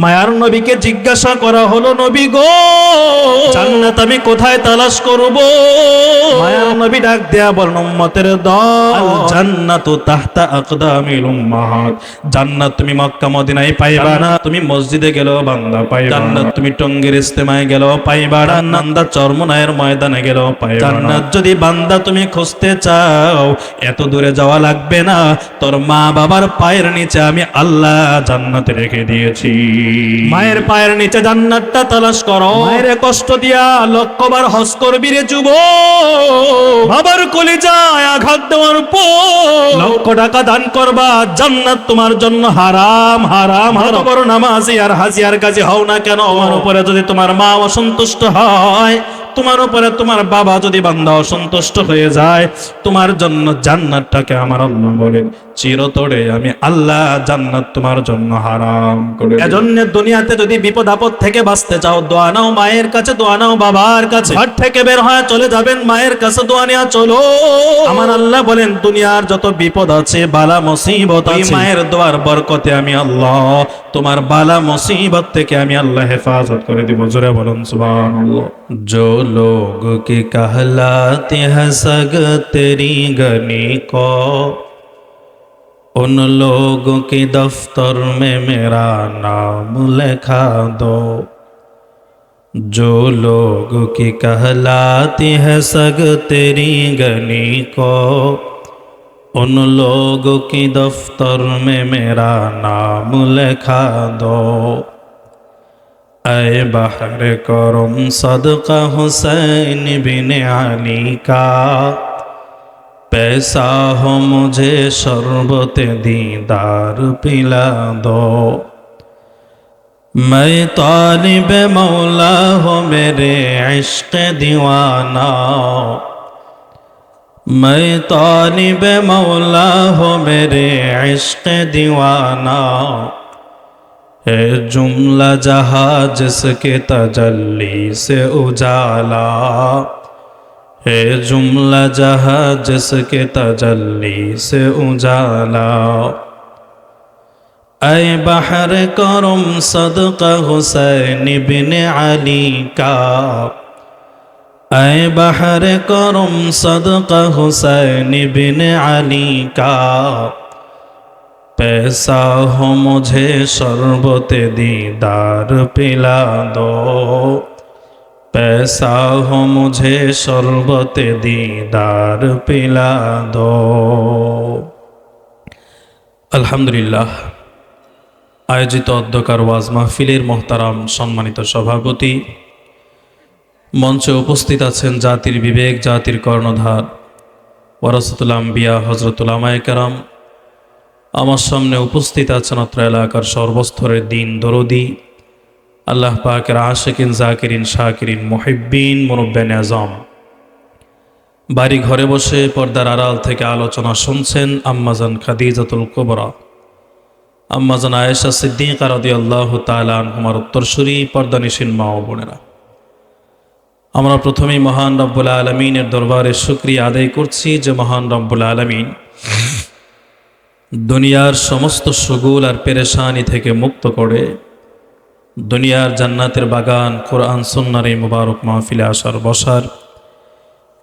মায়ার নবীকে জিজ্ঞাসা করা হলো, নবী গো, জান্নাত আমি কোথায় তালাশ করব? মায়ার নবী ডাক দেয়া বলেন, উম্মতের দল, জান্নাতু তাহতা আকদামিল উম্মাহাত। জান্নাত তুমি মক্কা মদিনায় পাইবা না, তুমি মসজিদে গেলেও বান্দা পাইবা। জান্নাত তুমি টঙ্গীর ইস্তেমায় গেলেও পাইবা না, নান্দা চরমনায়ের ময়দানে গেলেও পাইবা। জান্নাত যদি বান্দা তুমি খুঁজতে চাও, এত দূরে যাওয়া লাগবে না, তোর মা বাবার পায়ের নিচে আমি আল্লাহ জান্নাত রেখে দিয়েছি। মায়ের পায়ের নিচে জান্নাতটা তালাশ করো। মায়ের কষ্ট দিয়া লক্ষবার হজ করবি রে যুবক, বাবার কলিজায় আঘাত দেওয়ার পর লক্ষ টাকা দান করবা, জান্নাত তোমার জন্য হারাম হারাম হারাম। বড় নামাজি আর হাজিয়ার কাজে হও না কেন, আমার উপরে যদি তোমার মা অসন্তুষ্ট হয়, তোমার উপরে তোমার বাবা যদি বান্দা অসন্তুষ্ট হয়ে যায়, তোমার জন্য জান্নাতটাকে আমার আল্লাহ বলেন চিরতরে আমি আল্লাহ জান্নাত তোমার জন্য হারাম করে। এজন্য দুনিয়াতে যদি বিপদ আপদ থেকে বাঁচতে চাও, দোয়া নাও মায়ের কাছে, দোয়া নাও বাবার কাছে। ঘর থেকে বের হয়ে চলে যাবেন, মায়ের কাছে দোয়া নিয়ে চলো। আমার আল্লাহ বলেন দুনিয়ার যত বিপদ আছে, বালা মুসিবত আছে, মায়ের দোয়ার বরকতে আমি আল্লাহ তোমার বালা মুসিবত থেকে আমি আল্লাহ হেফাজত করে দিব। জোরে বলুন সুবহানাল্লাহ। जो लोग की कहलाते हैं सग तेरी गनी को, उन लोगों के दफ्तर में मेरा नाम लिखा दो। जो लोग की कहलाती है सग तेरी गनी को, उन लोगों की दफ्तर में मेरा नाम लिखा दो। ऐ बहर करम सदका हुसैन बिन अली का, पैसा हो मुझे शरबत दीदार पिला दो। मैं तालिब मौला हो मेरे इश्क दीवाना, मैं तालिब मौला हो मेरे इश्क दीवाना। है जुमला जहाँ जिसके तजल्ली से उजाला, है जुमला जहाँ जिसके तजल्ली से उजाला। ऐ बहर करम सदका हुसैन बिन अली का, ऐ बहर करम सदका हुसैन बिन अली का। पैसा हो मुझे शरबत दीदार पिला दो, पैसा हो मुझे शरबत दीदार पिला दो। আলহামদুলিল্লাহ, আয়োজিত অধ্যকার ওয়াজ মাহফিলের মোহতারাম সম্মানিত সভাপতি, মঞ্চে উপস্থিত আছেন জাতির বিবেক, জাতির কর্ণধার ওয়ারাসাতুল আম্বিয়া হযরত উলামায়ে কেরাম, আমার সামনে উপস্থিত আছেন অত্র এলাকার সর্বস্তরের দিন দরদি, আল্লাহ পাকের আশিকিন, জাকিরিন, শাকিরিন, মুহিব্বিন, মুরব্বিয়ানে আযম। বাড়ি ঘরে বসে পর্দার আড়াল থেকে আলোচনা শুনছেন আম্মাজান খাদিজাতুল কুবরা, আম্মাজান আয়েশা সিদ্দিকা রাদিয়াল্লাহু তাআলা আনহুমার উত্তরসূরি, পর্দানিশীন মা ও বোনেরা, আমরা প্রথমেই মহান রব্বুল আলামিনের দরবারে শুকরিয়া আদায় করছি যে মহান রব্বুল আলামিন দুনিয়ার সমস্ত শুগুল আর পেরেশানি থেকে মুক্ত করে দুনিয়ার জান্নাতের বাগান কোরআন সুন্নাহর এই মুবারক মাহফিলে আসার বসার,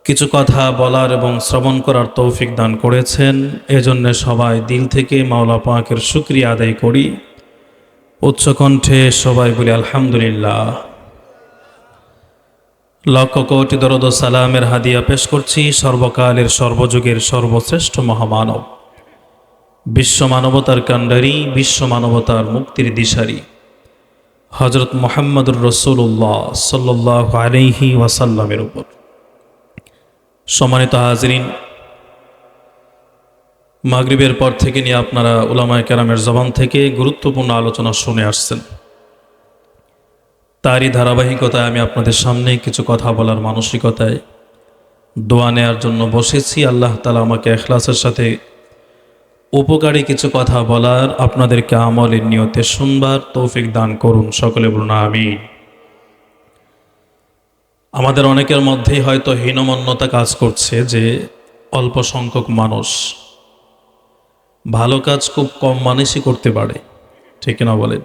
কিছু কথা বলার এবং শ্রবণ করার তৌফিক দান করেছেন। এজন্য সবাই দিল থেকে মাওলা পাকের শুকরিয়া আদায় করি। উচ্চ কণ্ঠে সবাই বলি আলহামদুলিল্লাহ। লক্ষ কোটি দরুদ ও সালামের হাদিয়া পেশ করছি সর্বকালের সর্বযুগের সর্বশ্রেষ্ঠ মহামানব, বিশ্ব মানবতার কাণ্ডারি, বিশ্ব মানবতার মুক্তির দিশারি হযরত মুহাম্মদুর রাসূলুল্লাহ সাল্লাল্লাহু আলাইহি ওয়াসাল্লামের উপর। সম্মানিত হাজিরিন, মাগরিবের পর থেকে নিয়ে আপনারা উলামায়ে কেরামের জবান থেকে গুরুত্বপূর্ণ আলোচনা শুনে আসছেন। তারই ধারাবাহিকতায় আমি আপনাদের সামনে কিছু কথা বলার মানসিকতায় দোয়া নেয়ার জন্য বসেছি। আল্লাহ তাআলা আমাকে ইখলাসের সাথে উপকারী কিছু কথা বলার, আপনাদেরকে আমলের নিয়তে শুনবার তৌফিক দান করুন। সকলে বলুন আমিন। আমাদের অনেকের মধ্যেই হয়তো হীনমন্যতা কাজ করছে যে অল্প সংখ্যক মানুষ ভালো কাজ খুব কম মানুষই করতে পারে, ঠিক না বলেন?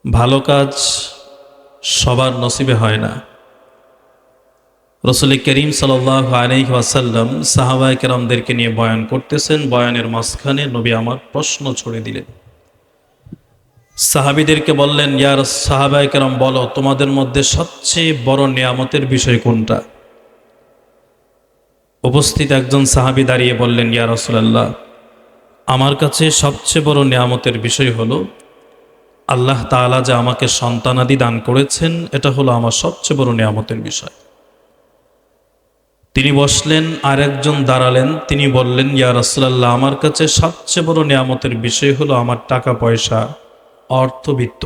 ভালো কাজ সবার নসিবে হয় না। রাসূল করিম সাল্লাল্লাহু আলাইহি ওয়াসাল্লাম সাহাবায়ে কেরামদেরকে নিয়ে বয়ান করতেছেন। বয়ানের মাঝখানে নবী আমার প্রশ্ন ছুড়ে দিলেন। সাহাবীদেরকে বললেন, ইয়া সাহাবায়ে কেরাম, বলো তোমাদের মধ্যে সবচেয়ে বড় নিয়ামতের বিষয় কোনটা? উপস্থিত একজন সাহাবী দাঁড়িয়ে বললেন, ইয়া রাসূলুল্লাহ, আমার কাছে সবচেয়ে বড় নিয়ামতের বিষয় হলো আল্লাহ তাআলা যে আমাকে সন্তানাদি দান করেছেন, এটা হলো আমার সবচেয়ে বড় নিয়ামতের বিষয়। তিনি বসলেন, আরেকজন দাঁড়ালেন, তিনি বললেন, ইয়া রাসূলুল্লাহ, আমার কাছে সবচেয়ে বড় নিয়ামতের বিষয় হলো আমার টাকা পয়সা, অর্থবিত্ত।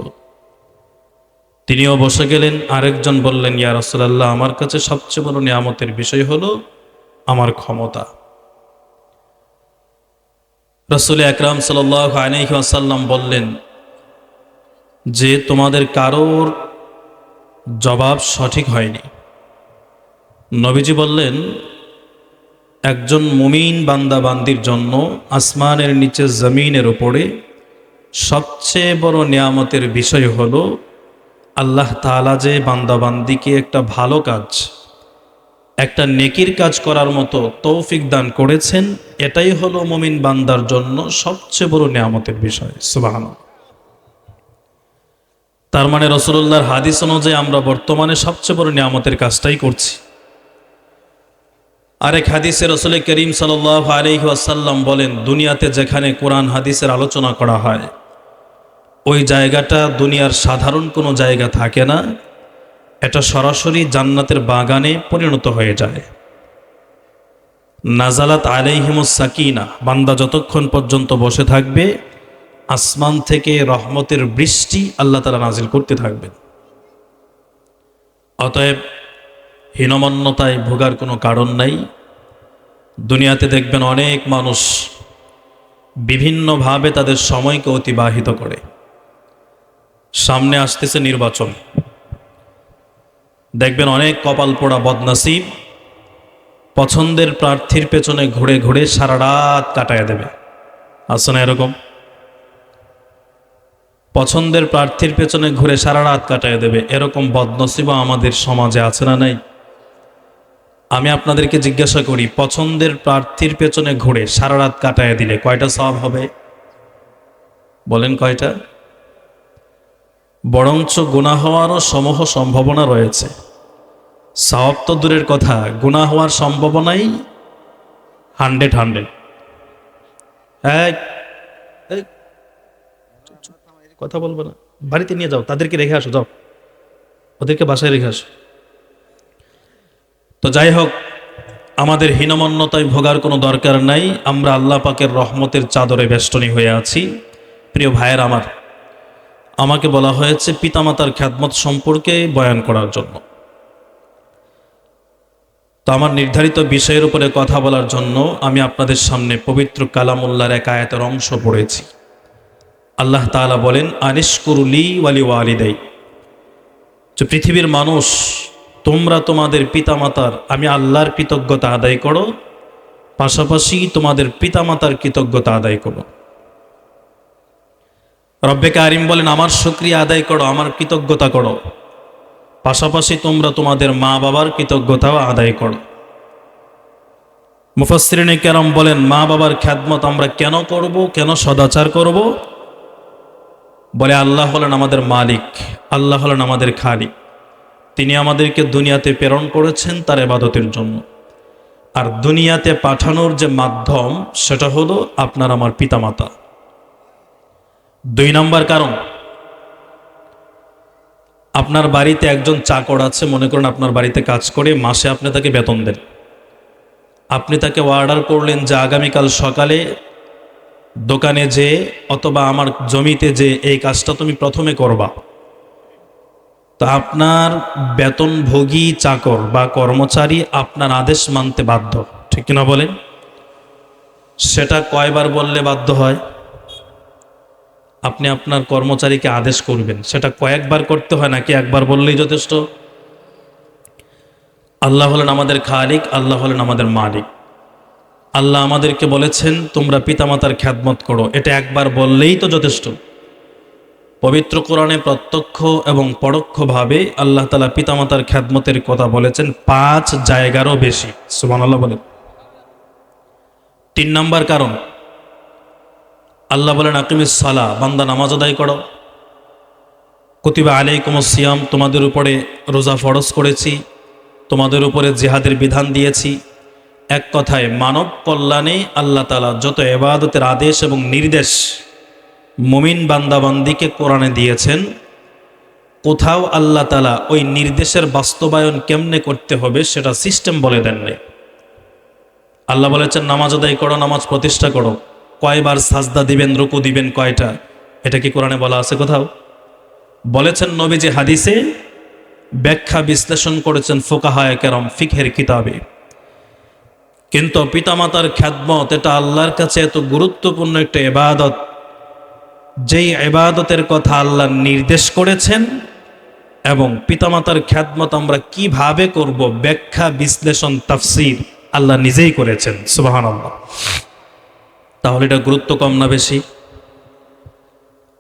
তিনিও বসে গেলেন। আরেকজন বললেন, ইয়া রাসূলুল্লাহ, আমার কাছে সবচেয়ে বড় নিয়ামতের বিষয় হলো আমার ক্ষমতা। রাসূল আকরাম সাল্লাল্লাহু আলাইহি ওয়াসাল্লাম বললেন যে তোমাদের কারোর জবাব সঠিক হয়নি। নবীজি বললেন, একজন মুমিন বান্দা বান্দির জন্য আসমানের নিচে জমিনের উপরে সবচেয়ে বড় নিয়ামতের বিষয় হলো আল্লাহ তাআলা যে বান্দা বান্দিকে একটা ভালো কাজ, একটা নেকির কাজ করার মতো তৌফিক দান করেছেন। এটাই হলো মুমিন বান্দার জন্য সবচেয়ে বড় নিয়ামতের বিষয়। সুবহানাল্লাহ। তার মানে রাসূলুল্লাহর হাদিস অনুযায়ী আমরা বর্তমানে সবচেয়ে বড় নিয়ামতের কাজটাই করছি। আরেক হাদিসে রাসূল করিম সাল্লাল্লাহু আলাইহি ওয়াসাল্লাম বলেন, দুনিয়াতে যেখানে কোরআন হাদিসের আলোচনা করা হয়, ওই জায়গাটা দুনিয়ার সাধারণ কোনো জায়গা থাকে না, এটা সরাসরি জান্নাতের বাগানে পরিণত হয়ে যায়। নাজালাত আলাইহিমুস সাকিনা, বান্দা যতক্ষণ পর্যন্ত বসে থাকবে আসমান থেকে রহমতের বৃষ্টি আল্লাহ তাআলা নাজিল করতে থাকবেন। অতএব হীনমন্যতায় ভোগার কোনো কারণ নাই। দুনিয়াতে দেখবেন অনেক মানুষ বিভিন্নভাবে তাদের সময়কে অতিবাহিত করে। সামনে আসতেছে নির্বাচন, দেখবেন অনেক কপাল পোড়া বদনসিব পছন্দের প্রার্থীর পেছনে ঘুরে ঘুরে সারা রাত কাটায় দেবে। আছে না এরকম? পছন্দের প্রার্থীর পেছনে ঘুরে সারা রাত কাটায় দেবে, এরকম বদনসিব আমাদের সমাজে আছে না নাই? আমি আপনাদেরকে জিজ্ঞাসা করি, পছন্দের প্রার্থীর পেছনে ঘুরে সারা রাত কাটায় দিলে কয়টা সওয়াব হবে? বলেন কয়টা? বরঞ্চ গুনাহ হওয়ারও সমূহ সম্ভাবনা রয়েছে। সওয়াব তো দূরের কথা, গুনাহ হওয়ার সম্ভাবনাই 100। কথা বলবো না, বাড়িতে নিয়ে যাও, তাদেরকে রেখে আসো, যাও ওদেরকে বাসায় রেখে আসো। তো যাই হোক, আমাদের হীনমন্যতায় ভোগার কোনো দরকার নাই। আমরা আল্লাহ পাকের রহমতের চাদরে বেষ্টনী হয়ে আছি। প্রিয় ভাইয়ের আমার, আমাকে বলা হয়েছে পিতামাতার খ্যাদমত সম্পর্কে বয়ান করার জন্য। তো আমার নির্ধারিত বিষয়ের উপরে কথা বলার জন্য আমি আপনাদের সামনে পবিত্র কালামুল্লাহর এক আয়াতের অংশ পড়েছি। আল্লাহ তাআলা বলেন, আনিশকুরুলি ওয়ালি ওয়ালিদাই, যে পৃথিবীর মানুষ, তোমরা তোমাদের পিতামাতার, আমি আল্লাহর কৃতজ্ঞতা আদায় করো, পাশাপাশি তোমাদের পিতামাতার কৃতজ্ঞতা আদায় করো। রব্বে কারিম বলেন, আমার শুকরিয়া আদায় করো, আমার কৃতজ্ঞতা করো, পাশাপাশি তোমরা তোমাদের মা বাবার কৃতজ্ঞতাও আদায় করো। মুফাসসিরিনে কেরাম বলেন, মা বাবার খ্যাদমত আমরা কেন করব, কেন সদাচার করব? বলে আল্লাহ হলেন আমাদের মালিক, আল্লাহ হলেন আমাদের খালিক। তিনি আমাদেরকে দুনিয়াতে প্রেরণ করেছেন তার ইবাদতের জন্য। আর দুনিয়াতে পাঠানোর যে মাধ্যম, সেটা হলো আপনার আমার পিতামাতা। 2 নম্বর কারণ, আপনার বাড়িতে একজন চাকর আছে, মনে করেন আপনার বাড়িতে কাজ করে, মাসে আপনি তাকে বেতন দেন। আপনি তাকে অর্ডার করলেন যে আগামীকাল সকালে দোকানে যে অথবা আমার জমিতে যে এই কাজটা তুমি প্রথমে করবা। তা আপনার বেতনভোগী চাকর বা কর্মচারী আপনার আদেশ মানতে বাধ্য, ঠিক কিনা বলেন? সেটা কয়বার বললে বাধ্য হয়? আপনি আপনার কর্মচারীকে আদেশ করবেন, সেটা কয়েকবার করতে হয় নাকি একবার বললেই যথেষ্ট? আল্লাহ হলেন আমাদের খালিক, আল্লাহ হলেন আমাদের মালিক। আল্লাহ আমাদেরকে বলেছেন তোমরা পিতামাতার খ্যাদমত করো, এটা একবার বললেই তো যথেষ্ট। পবিত্র কোরআনে প্রত্যক্ষ এবং পরোক্ষভাবে আল্লাহ তাআলা পিতামাতার খেদমতের কথা বলেছেন 5 জায়গারও বেশি। সুবহানাল্লাহ বলেন। 3 নম্বর কারণ, আল্লাহ বলেন আকিমিস সালাহ, বান্দা নামাজ আদায় করো। কুতিবা আলাইকুমুস সিয়াম, তোমাদের উপরে রোজা ফরজ করেছি, তোমাদের উপরে জিহাদের বিধান দিয়েছি। এক কথায় মানব কল্যাণে আল্লাহ তাআলা যত ইবাদতের আদেশ এবং নির্দেশ মুমিন বান্দাবান্দিকে কোরআনে দিয়েছেন, কোথাও আল্লাহ তাআলা ওই নির্দেশের বাস্তবায়ন কেমনে করতে হবে সেটা সিস্টেম বলে দেননি। আল্লাহ বলেছেন নামাজ আদায় করো, নামাজ প্রতিষ্ঠা করো। কয়বার সাজদা দিবেন, রুকু দিবেন, কয়টা, এটা কি কোরআনে বলা আছে কোথাও? বলেছেন নবীজি হাদিসে, ব্যাখ্যা বিশ্লেষণ করেছেন ফুকাহায়ে কেরাম ফিকহের কিতাবে। কিন্তু পিতামাতার খেদমত এটা আল্লাহর কাছে এত গুরুত্বপূর্ণ একটা ইবাদত, যেই ইবাদতের কথা আল্লাহ নির্দেশ করেছেন, এবং পিতামাতার খেদমত আমরা কিভাবে করব ব্যাখ্যা বিশ্লেষণ তাফসীর আল্লাহ নিজেই করেছেন। সুবহানাল্লাহ। তাহলে এটা গুরুত্ব কম না বেশি?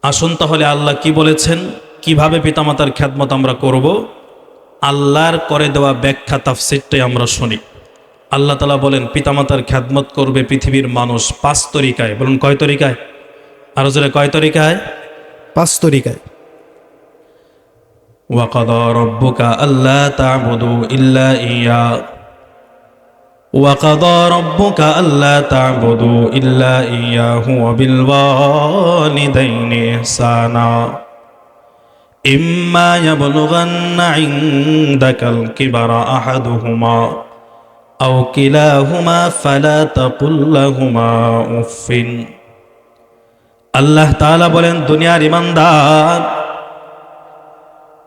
আসুন তাহলে আল্লাহ কি বলেছেন, কিভাবে পিতামাতার খেদমত আমরা করব, আল্লাহর করে দেওয়া ব্যাখ্যা তাফসীরটাই আমরা শুনি। আল্লাহ তাআলা বলেন পিতামাতার খেদমত করবে পৃথিবীর মানুষ 5 তরিকায়। বলুন কয় তরিকায়? আরো জোরে, কয় তরিকায়? 5 তরিকায়। ওয়া কাদা রাব্বুকা আল্লা তা'বুদু ইল্লা ইয়্যা ওয়া কাদা রাব্বুকা আল্লা তা'বুদু ইল্লা ইয়্যাহু ওয়া বিল ওয়ালিদাইনি ইহসানা ইম্মা ইয়াবলুগান্না ইনদাকাল কিবারা আহাদুহুমা আও কিলাহুমা ফালা তাকুল লাহুমা উফিন। আল্লাহ তাআলা বলেন দুনিয়ার ঈমানদার,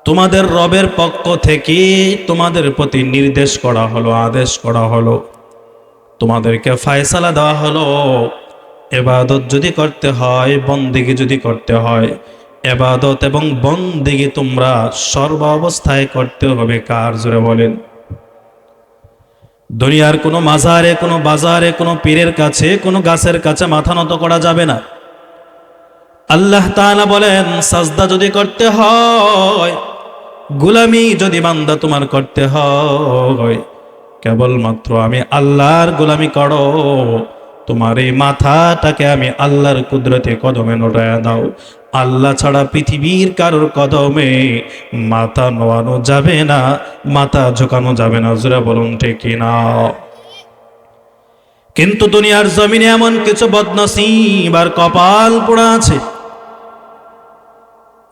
তোমাদের রবের পক্ষ থেকে তোমাদের প্রতি নির্দেশ করা হলো, আদেশ করা হলো, তোমাদেরকে ফয়সালা দেওয়া হলো, ইবাদত যদি করতে হয়, বন্দেগী যদি করতে হয়, ইবাদত এবং বন্দেগী তোমরা সর্ব অবস্থায় করতে হবে কার? জোরে বলেন। দুনিয়ার কোনো মাজারে, কোনো বাজারে, কোনো পীরের কাছে, কোনো গাছের কাছে মাথা নত করা যাবে না। আল্লাহ তাআলা বলেন সাজদা যদি করতে হয়, গোলামি যদি বান্দা তোমার করতে হয়, কেবলমাত্র আমি আল্লাহর গোলামি করো। তোমার এই মাথাটাকে আমি আল্লাহর কুদরতে কদমে নোটায়া দাও। আল্লাহ ছাড়া পৃথিবীর কারোর কদমে মাথা নোয়ানো যাবে না, মাথা ঝোকানো যাবে না। জোরে বলুন ঠিক কিনা? কিন্তু দুনিয়ার জমিনে এমন কিছু বদনসিব আর কপাল পোড়া আছে,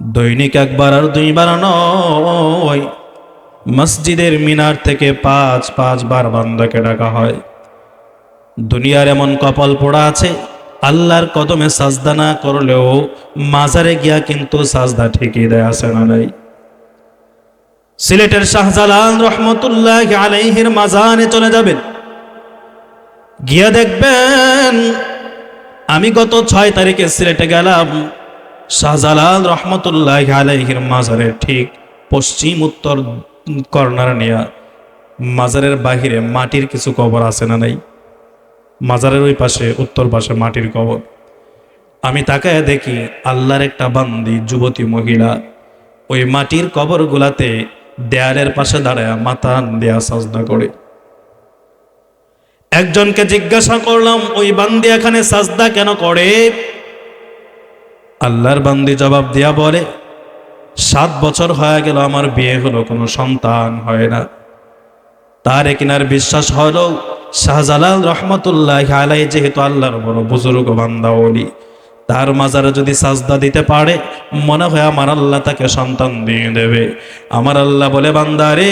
দৈনিক 1বার আর 2বার নয়, মসজিদের মিনার থেকে 5 বার বান্দাকে ডাকা হয়। দুনিয়ার এমন কপাল পোড়া আছে, আল্লাহর কদমে সাজদা না করলেও মাজারে গিয়া কিন্তু সাজদা ঠিকই দেয়, আছে না নাই? সিলেটের শাহজালাল রহমতুল্লাহ আলাইহির মাজারে চলে যাবেন, গিয়া দেখবেন, আমি গত 6 তারিখে সিলেটে গেলাম, শাহজালাল রহমতুল্লাহ আলাইহির মাজারের ঠিক পশ্চিম উত্তর কর্নার নিয়া মাজারের বাহিরে মাটির কিছু কবর আছে না নাই? মাজারের ওই পাশে উত্তর পাশে মাটির কবর। আমি তাকায় দেখি আল্লাহর একটা বান্দি যুবতী মহিলা ওই মাটির কবরগুলাতে দেয়ালের পাশে দাঁড়ায় মাথা দেয়া সাজদা করে। একজনকে জিজ্ঞাসা করলাম ওই বান্দি এখানে সাজদা কেন করে? আল্লাহর বান্দি জবাব দিয়া বলে, 7 বছর হয়ে গেল আমার বিয়ে হলো, কোনো সন্তান হয় না। তার কিনার বিশ্বাস হলো শাহজালাল রহমতুল্লাহ আলাইহি যেহেতু আল্লাহর বড় বুজুর্গ বান্দা ওলি, তার মাজারে যদি সাজদা দিতে পারে মনে হয় আমার আল্লাহ তাকে সন্তান দিয়ে দেবে। আমার আল্লাহ বলে, বান্দারে,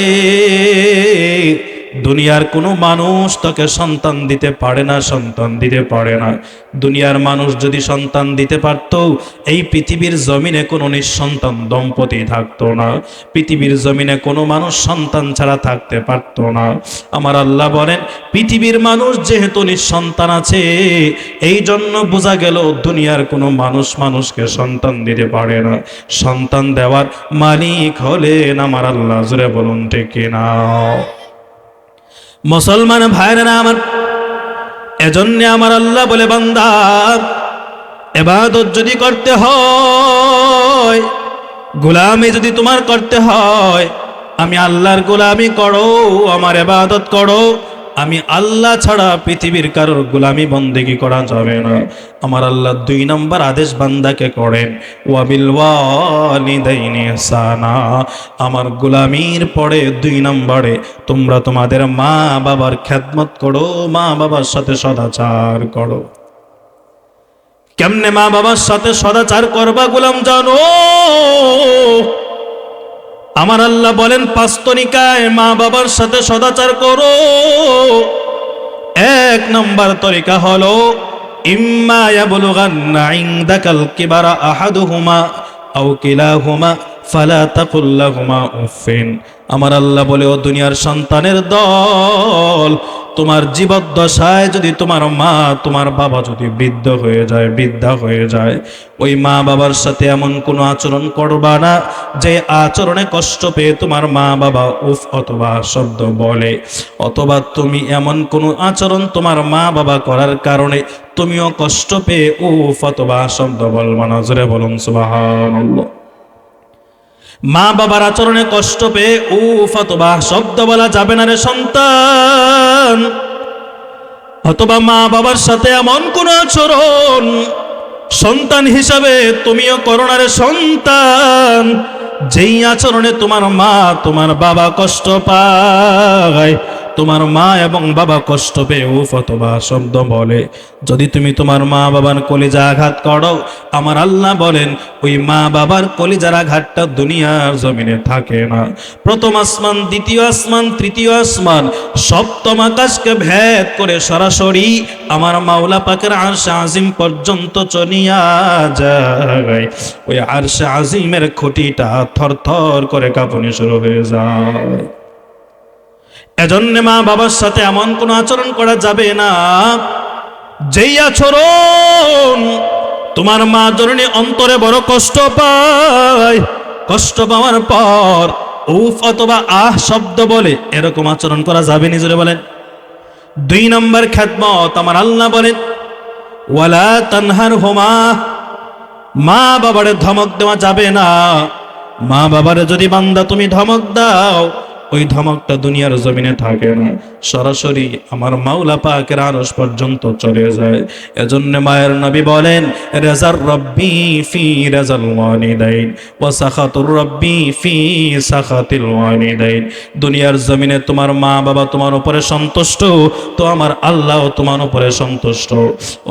দুনিয়ার কোনো মানুষ তোকে সন্তান দিতে পারে না, সন্তান দিতে পারে না। দুনিয়ার মানুষ যদি সন্তান দিতে পারত, এই পৃথিবীর জমিনে কোনো নিঃসন্তান দম্পতি থাকতো না, পৃথিবীর জমিনে কোনো মানুষ সন্তান ছাড়া থাকতে পারত না। আমার আল্লাহ বলেন পৃথিবীর মানুষ যেহেতু নিঃসন্তান আছে, এই জন্য বোঝা গেল দুনিয়ার কোনো মানুষ মানুষকে সন্তান দিতে পারে না। সন্তান দেওয়ার মালিক হলেন আমার আল্লাহ। জোরে বলুন ঠিক কিনা? মুসলমান ভাইরা আমার, এজন্য আমার আল্লাহ বলে, বান্দা ইবাদত যদি করতে হয়, গোলামি যদি তোমার করতে হয়, আমি আল্লাহর গোলামি করো, আমার ইবাদত করো। আমি আল্লাহ ছাড়া পৃথিবীর কারোর গোলামি বন্দেগী করা যাবে না। আমার আল্লাহ 2 নম্বর আদেশ বান্দাকে করেন, ওয়াবিল ওয়ালিদাইনি ইহসানা। আমার গোলামির পরে 2 নম্বরে তোমরা তোমাদের মা বাবার খেদমত করো, মা বাবার সাথে সদাচার করো। কেমনে মা বাবার সাথে সদাচার করবা গোলাম জানো? আমার আল্লাহ বলেন 5 তরিকায় মা বাবার সাথে সদাচার করো। 1 নম্বর তরিকা হলো ইম্মা ইয়াবলুগান্না ইনদাকাল কিবারা আহাদুহুমা আও কিলাহুমা ফালা তাকুল লাহুমা উফিন। আমার আল্লাহ বলে, ও দুনিয়ার সন্তানের দল, তোমার জীবদ্দশায় যদি তোমার মা তোমার বাবা যদি বৃদ্ধ হয়ে যায়, বৃদ্ধা হয়ে যায়, ওই মা বাবার সাথে এমন কোনো আচরণ করবা না যে আচরণে কষ্ট পেয়ে তোমার মা বাবা উফ অথবা শব্দ বলে, অথবা তুমি এমন কোনো আচরণ তোমার মা বাবা করার কারণে তুমিও কষ্ট পেয়ে উফ অথবা শব্দ বলবা না। জোরে বলুন সুবহানাল্লাহ। মা বাবার আচরণে কষ্ট পেয়ে উফ অথবা শব্দ বলা যাবে না রে সন্তান। অথবা মা বাবার সাথে এমন কোন আচরণ সন্তান হিসাবে তুমিও করো না রে সন্তান, যেই আচরণে তোমার মা তোমার বাবা কষ্ট পায়, তোমার মা এবং বাবা কষ্ট পেয়ে উফ অথবা শব্দ বলে, যদি তুমি তোমার মা বাবার কলিজা আঘাত করো, আমার আল্লাহ বলেন ওই মা বাবার কলিজার আঘাতটা দুনিয়ার জমিনে থাকে না। প্রথম আসমান, দ্বিতীয় আসমান, তৃতীয় আসমান, সপ্তম আকাশকে ভেদ করে সরাসরি আমার মাওলা পাকের আরশে আজিম পর্যন্ত চলিয়া যায়। ওই আরশে আজিমের খুঁটিটা থরথর করে কাঁপুনি শুরু হয়ে যায়। এজন্য মা বাবার সাথে এমন কোন আচরণ করা যাবে না যেই আচরণ তোমার মা জননী অন্তরে বড় কষ্ট পায়, কষ্ট পাওয়ার পর উফ অথবা আহ শব্দ বলে, এরকম আচরণ করা যাবে না। জোরে বলেন। 2 নম্বর খেদমত, আমার আল্লাহ বলেন ওয়ালা তানহারহুমা, মা বাবারে ধমক দেওয়া যাবে না। মা বাবারে যদি বান্দা তুমি ধমক দাও, ওই ধমকটা দুনিয়ার জমিনে থাকে না, সরাসরি আমার মাওলা পাকের আরশ পর্যন্ত চলে যায়। এজন্য মায়ের নবী বলেন রাজার রব্বি ফি রাজাল ওয়ালিদাইন ওয়া সাখাতুর রব্বি ফি সাখাতিল ওয়ালিদাইন। দুনিয়ার জমিনে তোমার মা বাবা তোমার উপরে সন্তুষ্ট, তো আমার আল্লাহও তোমার উপরে সন্তুষ্ট।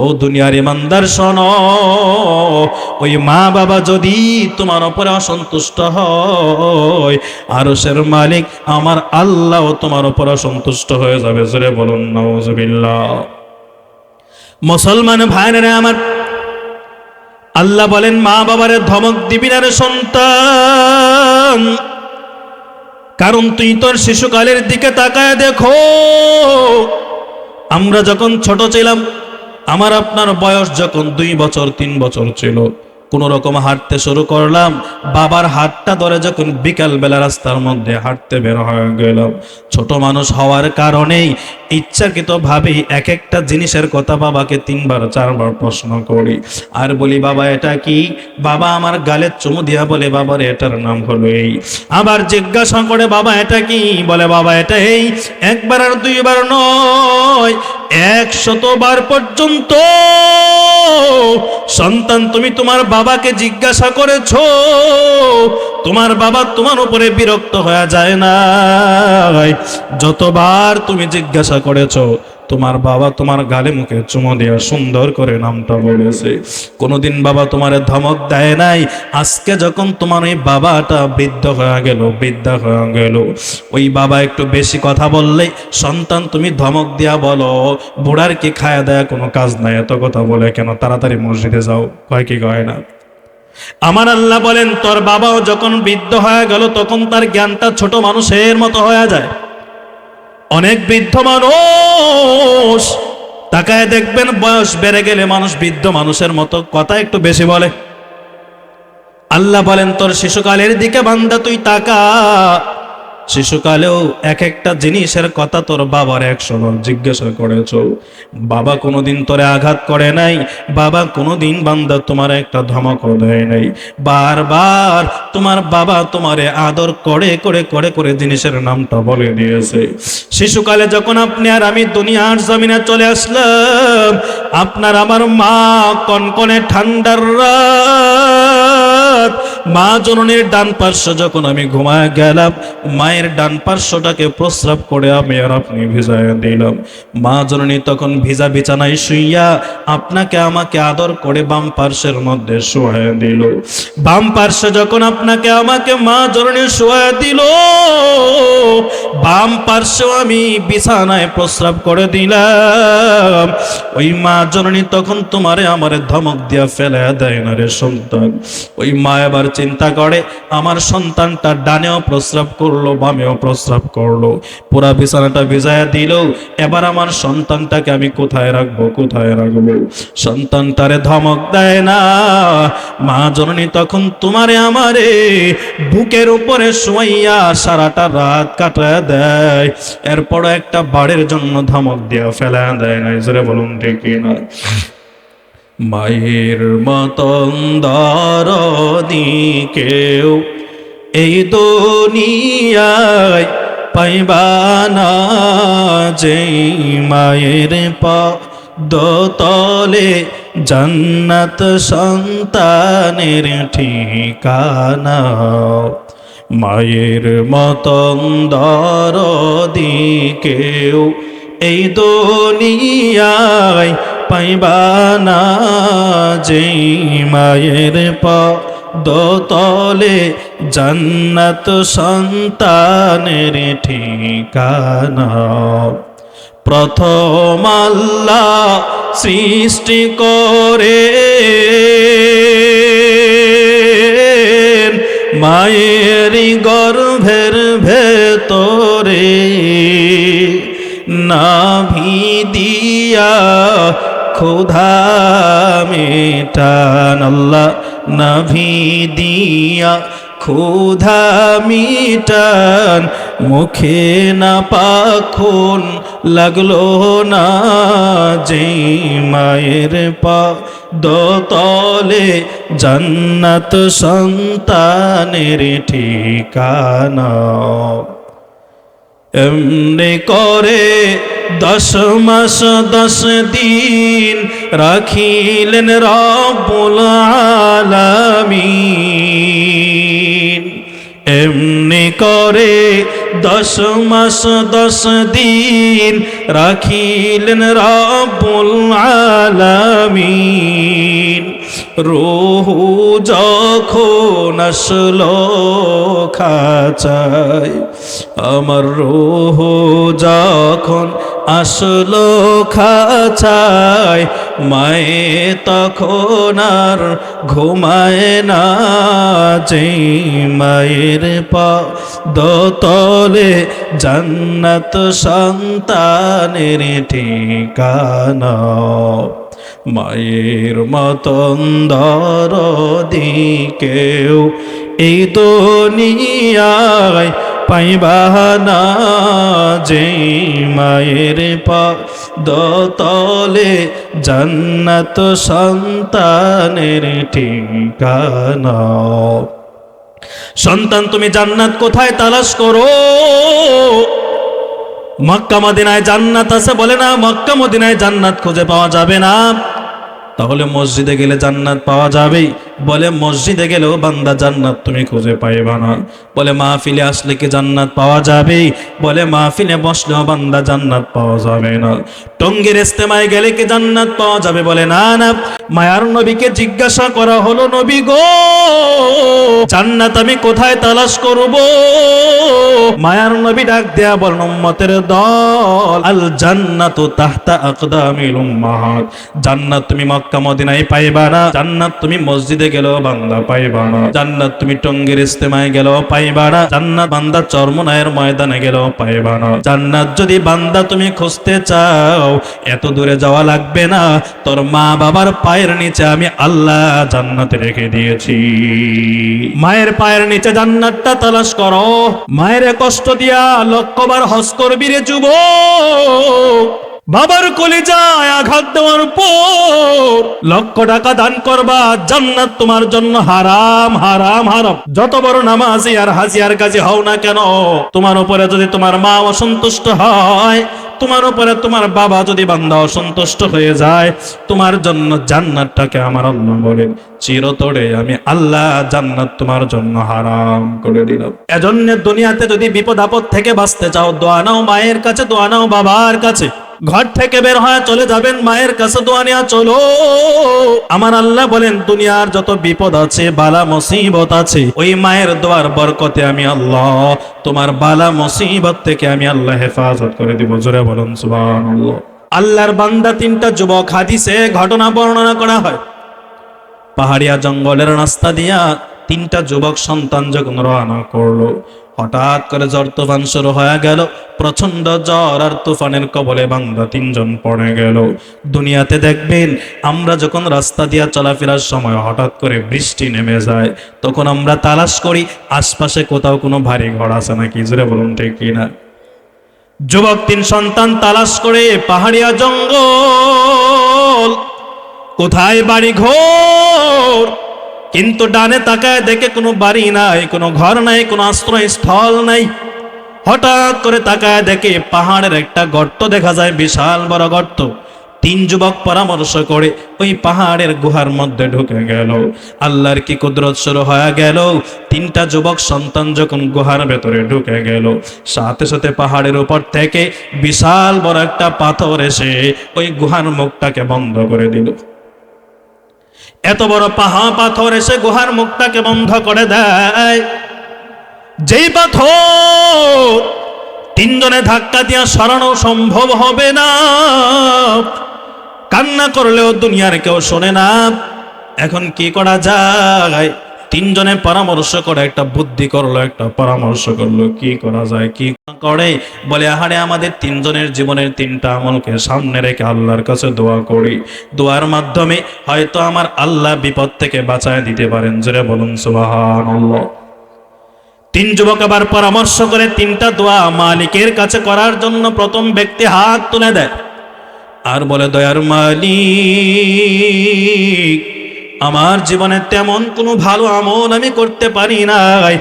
ও দুনিয়ার ইমানদার শোনো, ওই মা বাবা যদি তোমার উপরে অসন্তুষ্ট হয়, আরশের মালিক আমার আল্লাহ তোমার উপর অসন্তুষ্ট হয়ে যাবে। জোরে বলুন নাউজুবিল্লাহ। মুসলমান ভাইরা আমার, আল্লাহ বলেন মা বাবারে ধমক দিবি না রে সন্তান, কারণ তুই তোর শিশুকালের দিকে তাকায় দেখো। আমরা যখন ছোট ছিলাম, আমার আপনার বয়স যখন 2 বছর 3 বছর ছিল, কোন রকম হাঁটতে শুরু করলাম, বাবার হাতটা ধরে যখন বিকাল বেলা রাস্তার মধ্যে হাঁটতে বের হয়ে গেলাম, ছোট মানুষ হওয়ার কারণেই ইচ্ছাকৃত ভাবে এক একটা জিনিসের কথা বাবাকে 3 বার 4 বার প্রশ্ন করি আর বলি বাবা এটা কি? বাবা আমার গালে চুমু দিয়া বলে বাবার এটার নাম হলো এই। আবার জিজ্ঞাসা করে বাবা এটা কি? বলে বাবা এটা এই। 1 বার আর 2 বার নয়, 100 বার পর্যন্ত সন্তান তুমি তোমার বাবাকে জিজ্ঞাসা করেছো, তোমার বাবা তোমার উপরে বিরক্ত হয়ে যায় না। যতবার তুমি জিজ্ঞাসা করেছো, তোমার বাবা তোমার গালে মুখে চুমো দিয়ে সুন্দর করে নামটা বলেছে। কোনোদিন বাবা তোমার ধমক দেয় নাই। আজকে যখন তোমার ওই বাবাটা বৃদ্ধ হয়ে গেল, বৃদ্ধা হয়ে গেল, ওই বাবা একটু বেশি কথা বললে সন্তান তুমি ধমক দিয়া বলো বুড়ার কি খায়া দেয়া কোনো কাজ নাই, এত কথা বলে কেন, তাড়াতাড়ি মসজিদে যাও, কয় কি কয় না। আমার আল্লাহ বলেন তোর বাবাও যখন বৃদ্ধ হয়ে গেল, তখন তার জ্ঞানটা ছোট মানুষের মতো হয়ে যায়। অনেক বৃদ্ধ মানুষ তাকায় দেখবেন বয়স বেড়ে গেলে মানুষ বৃদ্ধ মানুষের মতো কথা একটু বেশি বলে। আল্লাহ বলেন তোর শিশুকালের দিকে বান্দা তুই তাকা, শিশুকালেও এক একটা জিনিসের কথা তোর বাবার 100 বার জিজ্ঞাসা করেছো, বাবা কোনোদিন তোরে আঘাত করে নাই, বাবা কোনোদিন বান্দা তোমার একটা ধমকও দেয় নাই, বারবার তোমার বাবা তোমারে আদর করে করে করে করে জিনিসের নামটা বলে দিয়েছে। শিশুকালে যখন আপনি আর আমি দুনিয়ার জমিনে চলে আসলাম, আপনার আমার মা কনকনে ঠান্ডার রাত, মা জননীর ডান পার্শ্ব যখন আমি ঘুমায় গেলাম, মায়ের ডান পার্শ্বটাকে প্রস্রাব করে আমি আর আপনি ভিজায় দিলাম। মা জননী তখন ভিজা বিছানায় শুইয়া আপনাকে আমাকে আদর করে বাম পার্শ্বের মধ্যে শোয়া দিল। বাম পার্শ্বে যখন আপনাকে আমাকে মা জননী শোয়া দিল, বাম পার্শ্ব আমি বিছানায় প্রস্রাব করে দিলাম। ওই মা জননী তখন তোমারে আমারে ধমক দিয়া ফেলে দেয় না রে সন্তান। ওই মা এবার চিন্তা করে আমার সন্তানটা ডানেও প্রস্রাব করলো, বামেও প্রস্রাব করলো, পুরা বিছানাটা ভিজায়া দিল, এবার আমার সন্তানটাকে আমি কোথায় রাখবো, কোথায় রাখবো? সন্তানটারে ধমক দেয় না, মা জননী তখন তোমারে আমারে বুকের উপরে শোয়াইয়া সারাটা রাত কাটায় দেয়, এরপরও একটা বাড়ির জন্য ধমক দিয়া ফেলা দেয় না। জোরে বলুন ঠিক কিনা? মায়ের মতন দরদি কেউ এই দুনিয়ায় পাইবা না, যেই মায়ের পাদতলে জান্নাত সন্তানের ঠিকানা। মায়ের মতন দরদি কেউ এই দুনিয়ায় পাইবা না, যেই মায়ের পাদতলে জান্নাত সন্তানের ঠিকানা। প্রথম আল্লাহ সৃষ্টি করে মায়েরই গর্ভের ভেতরে, নাভি দিয়া ক্ষুধা মেটান। আল্লাহ নাভি দিয়া ক্ষুধা মিটান, মুখে না পাখন লাগলো না, যেই মায়ের পাদতলে জান্নাত সন্তানের ঠিকানা। এমনি করে 10 মাস 10 দিন রাখিলেন রব্বুল আলামিন। এমনি করে 10 মাস 10 দিন রাখিলেন রব্বুল আলামিন। রূহু যখন আসলো খাঁচায়, আমার রূহু যখন আসলো খাঁচায়, মায়ে তখন আর ঘুমায় না, যেই মায়ের পাদতলে জান্নাত সন্তানের ঠিকানা। মায়ের মতন দরদি কেউ এই দুনিয়ায় পাইবা না, যেই মায়ের পাদতলে জান্নাত সন্তানের ঠিকানা। সন্তান তুমি জান্নাত কোথায় তালাশ করো? মক্কা মদিনায় জান্নাত আছে বলে না, মক্কা মদিনায় জান্নাত খুঁজে পাওয়া যাবে না। তাহলে মসজিদে গেলে জান্নাত পাওয়া যাবে? বলে মসজিদে গেলেও বান্দা জান্নাত তুমি খুঁজে পাইবা না। বলে মাহফিলে আসলে কি জান্নাত পাওয়া যাবে? বলে মাহফিলে বসলেও বান্দা জান্নাত পাওয়া যাবে না। টঙ্গীর ইস্তেমায় গেলে কি জান্নাত পাওয়া যাবে? বলে না না। মায়ার নবীকে জিজ্ঞাসা করা হলো, নবী গো জান্নাত আমি কোথায় তালাশ করব? মায়ার নবী ডাক দেয়া বলেন, উম্মতের দল, আল জান্নাতু তাহতা আকদামিল উম্মাহাত। জান্নাত তুমি মক্কা মদিনায় পাইবা না, জান্নাত তুমি মসজিদে গেল বান্দা পাইবা না, জান্নাত তুমি টঙ্গীর ইস্তেমায় গেল পাইবা না, জান্নাত বান্দা চরমনায়ের ময়দানে গেল পাইবা না। জান্নাত যদি বান্দা তুমি খুঁজতে চাও এত দূরে যাওয়া লাগবে না, তোর মা বাবার পায়ের নিচে আমি আল্লাহ জান্নাতে রেখে দিয়েছি। মায়ের পায়ের নিচে জান্নাতটা তালাশ করো। মায়ের কষ্ট দিয়া লক্ষবার হজ করবি রে যুবক, বাবার কলিজায় আঘাত দেওয়ার পর লক্ষ টাকা দান করবা, জান্নাত তোমার জন্য হারাম হারাম হারাম। যত বড় নামাজি আর হাজি আর গাজী হও না কেন, তোমার উপরে যদি তোমার মা অসন্তুষ্ট হয়, তোমার উপরে তোমার বাবা যদি বান্দা অসন্তুষ্ট হয়ে যায়, তোমার জন্য জান্নাতটাকে আমার আল্লাহ বলেন চিরতরে আমি আল্লাহ জান্নাত তোমার জন্য হারাম করে দিলাম। এজন্য দুনিয়াতে যদি বিপদ আপদ থেকে বাঁচতে চাও, দোয়া নাও মায়ের কাছে, দোয়া নাও বাবার কাছে। ঘর থেকে বের হয়ে চলে যাবেন মায়ের কাছে দোয়া নিয়া চলো। আমার আল্লাহ বলেন দুনিয়ার যত বিপদ আছে বালা মুসিবত আছে, ওই মায়ের দোয়ার বরকতে আমি আল্লাহ তোমার বালা মুসিবত থেকে আমি আল্লাহ হেফাজত করে দিব। জোরে বলুন সুবহানাল্লাহ। আল্লাহর বান্দা তিনটা যুবক, হাদিসে ঘটনা বর্ণনা করা হয়। পাহাড়িয়া জঙ্গলের রাস্তা দিয়া তিনটা যুবক সন্তান যখন রওনা করলো, হঠাৎ করে ঝড় তুফান শুরু হয়ে গেল। প্রচন্ড ঝড় আর তুফানের কবলে বান্দা তিনজন পড়ে গেল। দুনিয়াতে দেখবেন আমরা যখন রাস্তা দিয়া চলাফেরার সময় হঠাৎ করে বৃষ্টি নেমে যায়, তখন আমরা তালাশ করি আশপাশে কোথাও কোনো ভারী ঘর আছে নাকি। জোরে বলুন ঠিক কিনা? যুবক তিন সন্তান তালাশ করে পাহাড়িয়া জঙ্গল, কোথায় বাড়ি ঘর, কিন্তু ডানে তাকায় দেখে কোনো বাড়ি নাই, কোনো ঘর নাই, কোনো আশ্রয়স্থল নাই। হঠাৎ করে তাকায় দেখে পাহাড়ের একটা গর্ত দেখা যায়, বিশাল বড় গর্ত। তিন যুবক পরামর্শ করে ওই পাহাড়ের গুহার মধ্যে ঢুকে গেল। আল্লাহর কি কুদরত শুরু হয়ে গেল। তিনটা যুবক সন্তান যখন গুহার ভেতরে ঢুকে গেল, সাথে সাথে পাহাড়ের উপর থেকে বিশাল বড় একটা পাথর এসে ওই গুহার মুখটাকে বন্ধ করে দিল। এত বড় পাথর এসে গুহার মুখটাকে বন্ধ করে দেয়। যেই পাথর তিনজনে ধাক্কা দিয়া সরানো সম্ভব হবে না, কান্না করলেও দুনিয়ার কেউ শোনে না। এখন কি করা যায়? তিনজনে পরামর্শ করে একটা বুদ্ধি করলো, একটা পরামর্শ করলো কি করা যায়। কি করে বলে, আহারে আমাদের তিনজনের জীবনের তিনটা আমলকে সামনে রেখে আল্লাহর কাছে দোয়া করি, দোয়ার মাধ্যমে হয়তো আমার আল্লাহ বিপদ থেকে বাঁচায় দিতে পারেন। জোরে বলুন সুবহানাল্লাহ। তিন যুবক আবার পরামর্শ করে তিনটা দোয়া মালিকের কাছে করার জন্য প্রথম ব্যক্তি হাত তুলে দেয় আর বলে, দয়ার মালিক, আমার জীবনে তেমন কোনো ভালো আমল আমি করতে পারি নাই,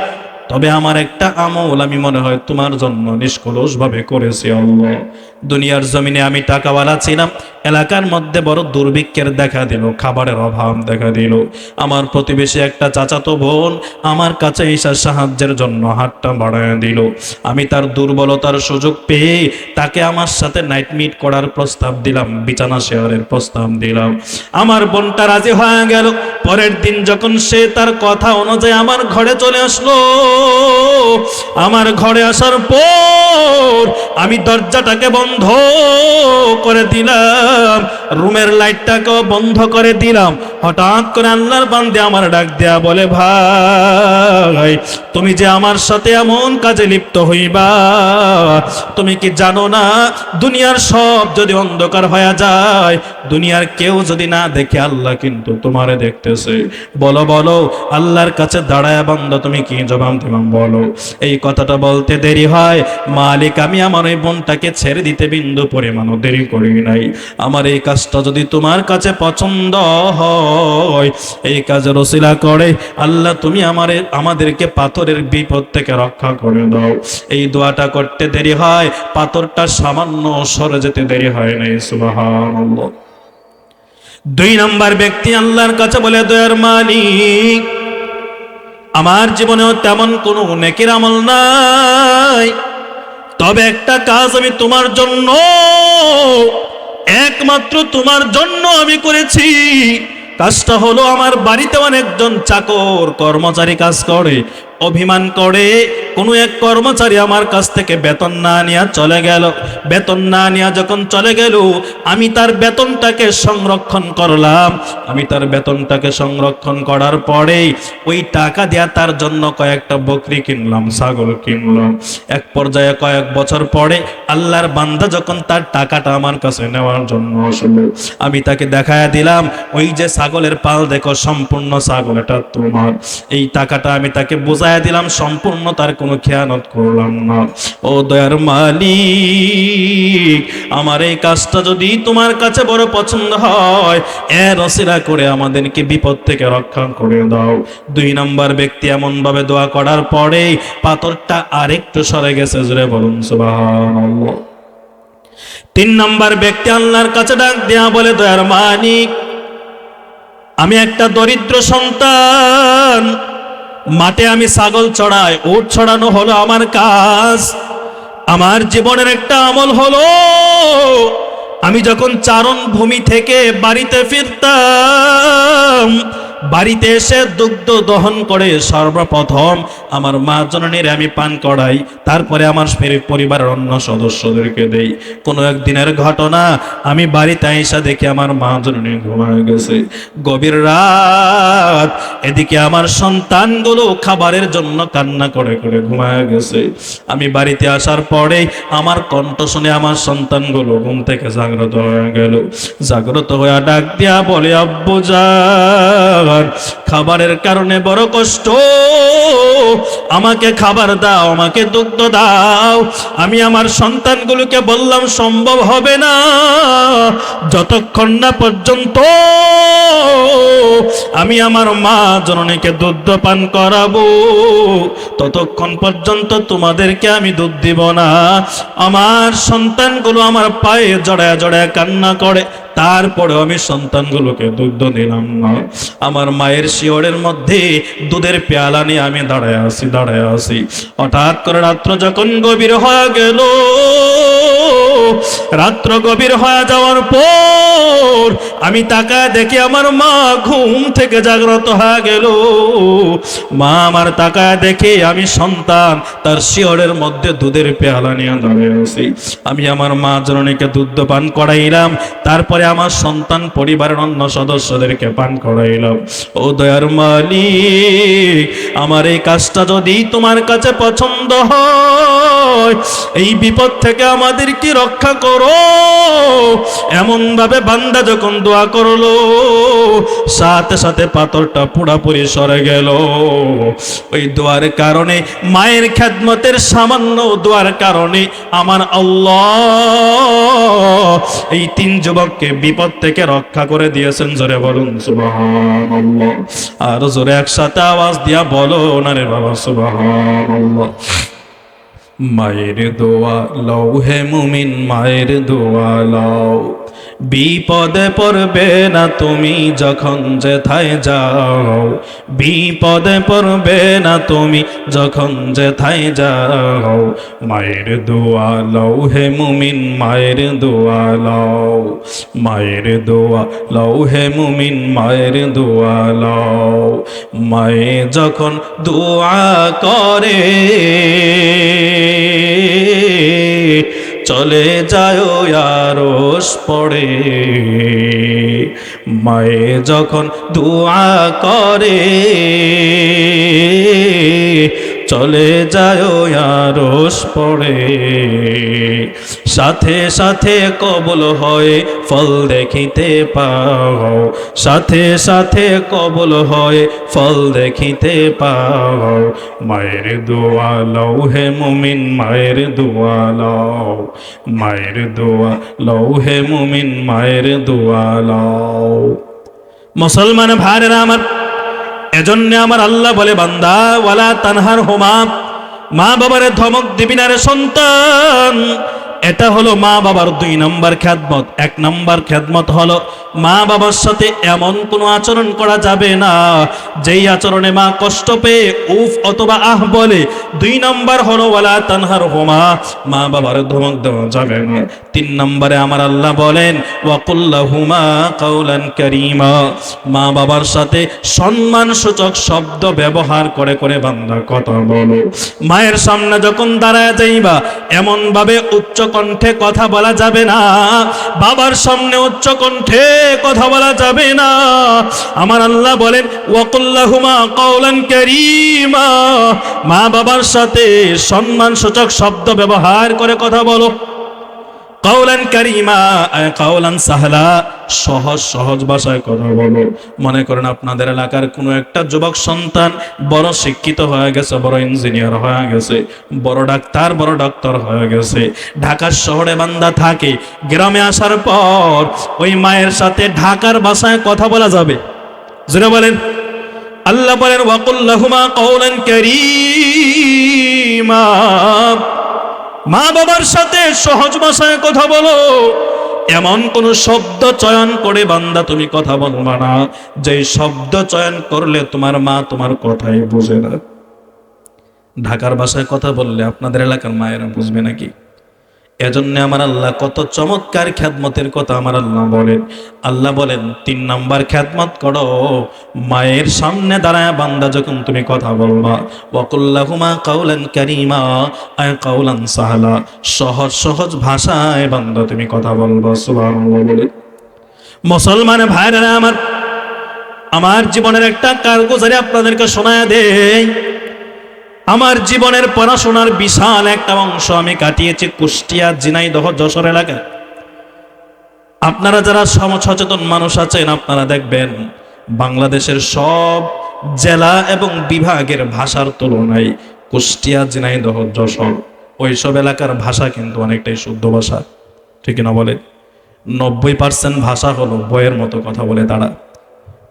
তবে আমার একটা আমল আমি মনে হয় তোমার জন্য নিষ্কলুষভাবে করেছি আল্লাহ। দুনিয়ার জমিনে আমি টাকাওয়ালা ছিলাম, এলাকার মধ্যে বড় দুর্ভিক্ষের দেখা দিল, খাবারের অভাব দেখা দিল। আমার প্রতিবেশী একটা চাচাতো বোন আমার কাছে এসে সাহায্যের জন্য হাতটা বাড়ায় দিল। আমি তার দুর্বলতার সুযোগ পেয়ে তাকে আমার সাথে নাইট মিট করার প্রস্তাব দিলাম, বিছানা শেয়ারের প্রস্তাব দিলাম। আমার বোনটা রাজি হয়ে গেল। পরের দিন যখন সে তার কথা অনুযায়ী আমার ঘরে চলে আসলো, আমার ঘরে আসার পর আমি দরজাটাকে বন্ধ করে দিলাম, রুমের লাইটটাকেও বন্ধ করে দিলাম। হঠাৎ করে আল্লাহর বান্দে আমার ডাক দেয়া বলে, ভাই তুমি যে আমার সাথে এমন কাজে লিপ্ত হইবা, তুমি কি জানো না দুনিয়ার সব যদি অন্ধকার হয়ে যায়, দুনিয়ার কেউ যদি না দেখে আল্লাহ কিন্তু তোমারে দেখতেছে। বলো বলো আল্লাহর কাছে দাঁড়ায় বান্দা তুমি কি জবাব দিবা বলো। এই কথাটা বলতে দেরি হয়, মালিক আমি আমার ওই বোনটাকে ছেড়ে দিতে বিন্দু পরিমাণও দেরি করি নাই। আমার এই কাজটা যদি তোমার কাছে পছন্দ হয়, এই কাজের ওসিলা করে আল্লাহ তুমি আমাদেরকে পাথরের বিপদ থেকে রক্ষা করে দাও। এই দোয়াটা করতে দেরি হয়, পাথরটা সামান্য সরে যেতে দেরি হয় নাই। সুবহানাল্লাহ। দুই নাম্বার ব্যক্তি আল্লাহর কাছে বলে, দয়ার মালিক, আমার জীবনেও তেমন কোনো নেকির আমল নাই, তবে একটা কাজ আমি তোমার জন্য, একমাত্র তোমার জন্য আমি করেছি। কাজটা হলো আমার বাড়িতে অনেকজন চাকর কর্মচারী কাজ করে, অভিমান করে কোনো এক কর্মচারী আমার কাছ থেকে বেতন না নিয়ে চলে গেল। বেতন না নিয়ে যখন চলে গেল, আমি তার বেতনটাকে সংরক্ষণ করলাম। আমি তার বেতনটাকে সংরক্ষণ করার পরেই ওই টাকা দেয়া তার জন্য কয়েকটা বকরি কিনলাম, ছাগল কিনলাম। এক পর্যায়ে কয়েক বছর পরে আল্লাহর বান্দা যখন তার টাকাটা আমার কাছে নেওয়ার জন্য আসলো, আমি তাকে দেখায়া দিলাম, ওই যে ছাগলের পাল দেখো, সম্পূর্ণ ছাগল এটা তোমার। এই টাকাটা আমি তাকে বুঝাইয়া দিলাম, সম্পূর্ণ তার কোনো খেয়ানত করলাম না। ও দয়ার মালিক, আমার এই কাজটা যদি তোমার কাছে বড় পছন্দ হয়, এর ওসিলা করে আমাদেরকে বিপদ থেকে রক্ষা করে দাও। 2 নম্বর ব্যক্তি এমন ভাবে দোয়া করার পরে পাথরটা আরেকটু সরে গেছে, জোরে বলুন সুবহানাল্লাহ। 3 নম্বর ব্যক্তি আল্লাহর কাছে ডাক দেয়া বলে, দয়ার মালিক, আমি একটা দরিদ্র সন্তান, মাঠে আমি ছাগল চড়াই, উট চড়ানো হলো আমার কাজ। আমার জীবনের একটা আমল হলো, আমি যখন চারণ ভূমি থেকে বাড়িতে ফিরতাম, বাড়িতে এসে দুগ্ধ দহন করে সর্বপ্রথম আমার মা জননীর আমি পান করাই, তারপরে আমার পরিবারের অন্য সদস্যদেরকে দেই। কোনো একদিনের ঘটনা, আমি বাড়িতে আইসা দেখি আমার মা জননী ঘুমায় গেছে। গভীর রাত, এদিকে আমার সন্তানগুলো খাবারের জন্য কান্না করে করে ঘুমায় গেছে। আমি বাড়িতে আসার পরে আমার কণ্ঠ শুনে আমার সন্তানগুলো ঘুম থেকে জাগ্রত হয়ে গেল। জাগ্রত হয়ে ডাক দিয়া বলে, আব্বু জান, খাবারের কারণে বড় কষ্ট, আমাকে খাবার দাও, আমাকে দুগ্ধ দাও। আমি আমার সন্তানগুলোকে বললাম, সম্ভব হবে না, যতক্ষণ না পর্যন্ত আমি আমার মা জননীকে দুধ পান করাবো, ততক্ষণ পর্যন্ত তোমাদেরকে আমি দুধ দিব না। আমার সন্তানগুলো আমার পায়ে জড়ায় জড়ায় কান্না করে, তারপরে আমি সন্তানগুলোকে দুধ দিলাম না। আমার মায়ের শিওরের মধ্যে দুধের পেয়ালা নিয়ে আমি দাঁড়ায় আছি। হঠাৎ করে রাত্র যখন গভীর হয়ে গেল, রাত্র গভীর হয়ে যাওয়ার পর আমি তাকায় দেখি আমার মা ঘুম থেকে জাগ্রত হয়ে গেল। মা আমার তাকায় দেখে আমি সন্তান তার শিওরের মধ্যে দুধের পেয়ালা নিয়ে দাঁড়িয়ে আছি। আমি আমার মা জননীকে দুধ পান করাইলাম, তারপরে আমার সন্তান পরিবারের অন্য সদস্যদেরকে পান করাইলাম। ও দয়ার মালিক, আমার এই কাজটা যদি তোমার কাছে পছন্দ হয়, এই বিপদ থেকে আমাদের কি রক্ষা করো। এমন ভাবে বান্দা যখন দোয়া করলো, সাথে সাথে পাথরটা পুরাপুরি সরে গেল। ওই দোয়ার কারণে, মায়ের খেদমতের সামান্য দোয়ার কারণে আমার আল্লাহ এই 3 যুবককে বিপদ থেকে রক্ষা করে দিয়েছেন। জোরে বলুন সুবহানাল্লাহ। আর জোরে একসাথে আওয়াজ দিয়া বলো না রে বাবা, সুবহানাল্লাহ। মায়ের দোয়া লও হে মুমিন, মায়ের দোয়া লও, বিপদে পড়বে না তুমি যখন যেথায় যাও। বিপদে পড়বে না তুমি যখন যেথায় যাও। মায়ের দোয়া লও হে মুমিন, মায়ের দোয়া লও, মায়ের দোয়া লও হে মুমিন, মায়ের দোয়া লও। মায়ে যখন দোয়া করে চলে যায় আরশ পড়ে। মায়ে যখন দোয়া করে চলে যায় আরশ পড়ে। সাথে সাথে কবুল হয়ে ফল দেখিতে পাও, সাথে সাথে কবুল হয়ে ফল দেখিতে পাও। মায়ের দোয়া লও হে মুমিন, মায়ের দোয়া লও, মায়ের দোয়া লও হে মুমিন, মায়ের দোয়া লও। মুসলমান ভাইরা আমার, এজন্য আমার আল্লাহ বলে, বান্দা ওয়ালা তানহার হুমা, মা বাবারে ধমক দিবি না রে সন্তান। এটা হলো মা বাবার 2 নম্বর খেদমত। 1 নম্বর খেদমত হলো মা বাবার সাথে এমন কোনো আচরণ করা যাবে না যেই আচরণে মা কষ্ট পেয়ে উফ অথবা আহ বলে। 2 নম্বর হলো ওয়ালা তানহারহুমা, মা বাবার ধমক দেওয়া যাবে না। 3 নম্বরে আমার আল্লাহ বলেন ওয়াকুল লাহুমা কাওলান কারীমা, মা বাবার সাথে সম্মানসূচক শব্দ ব্যবহার করে করে বান্দা কথা বলো। মায়ের সামনে যখন দাঁড়ায় যাইবা এমন ভাবে উচ্চ কণ্ঠে কথা বলা যাবে না, বাবার সামনে উচ্চ কণ্ঠে কথা বলা যাবে না। আমার আল্লাহ বলেন ওয়াকুল লাহুমা কাওলান কারীমা, মা বাবার সাথে সম্মানসূচক শব্দ ব্যবহার করে কথা বলো। কাওলান কারীমা কাওলান সাহলা, সহজ সহজ ভাষায় কথা বলো। মনে করেন আপনাদের এলাকার কোনো একটা যুবক সন্তান বড় শিক্ষিত হয়ে গেছে, বড় ইঞ্জিনিয়ার হয়ে গেছে, বড় ডাক্তার, বড় ডক্টর হয়ে গেছে, ঢাকার শহরে বান্দা থাকে। গ্রামে আসার পর ওই মায়ের সাথে ঢাকার ভাষায় কথা বলা যাবে? জোরে বলেন। আল্লাহ বলেন ওয়াকুল লাহুমা কাওলান কারীমা, মা বাবার সাথে সহজ ভাষায় কথা বলো। এমন কোন শব্দ চয়ন করে বান্দা তুমি কথা বলবা না যে শব্দ চয়ন করলে তোমার মা তোমার কথাই বুঝে না। ঢাকার ভাষায় কথা বললে আপনাদের এলাকার মায়েরা বুঝবে নাকি? এজন্য আমার আল্লাহ কত চমৎকার খেদমতের কথা আমার আল্লাহ বলেন। আল্লাহ বলেন 3 নম্বর খেদমত করো, মায়ের সামনে দাঁড়ায় বান্দা যখন তুমি কথা বলবা ওয়াকুল লাহুমা কাওলান কারীমা কাওলান সাহলা, সহজ সহজ ভাষায় বান্দা তুমি কথা বলবা। সুবহানাল্লাহ বলে। মুসলমান ভাইরা আমার জীবনের একটা কারগুজারি আপনাদেরকে শোনায় দেই। আমার জীবনের পড়াশোনার বিশাল একটা অংশ আমি কাটিয়েছি কুষ্টিয়া, ঝিনাইদহ, যশোর এলাকায়। আপনারা যারা সচেতন মানুষ আছেন আপনারা দেখবেন বাংলাদেশের সব জেলা এবং বিভাগের ভাষার তুলনায় কুষ্টিয়া, ঝিনাইদহ, যশোর ওইসব এলাকার ভাষা কিন্তু অনেকটাই শুদ্ধ ভাষা, ঠিক না বলে? 90% ভাষা হলো বইয়ের মতো কথা বলে তারা।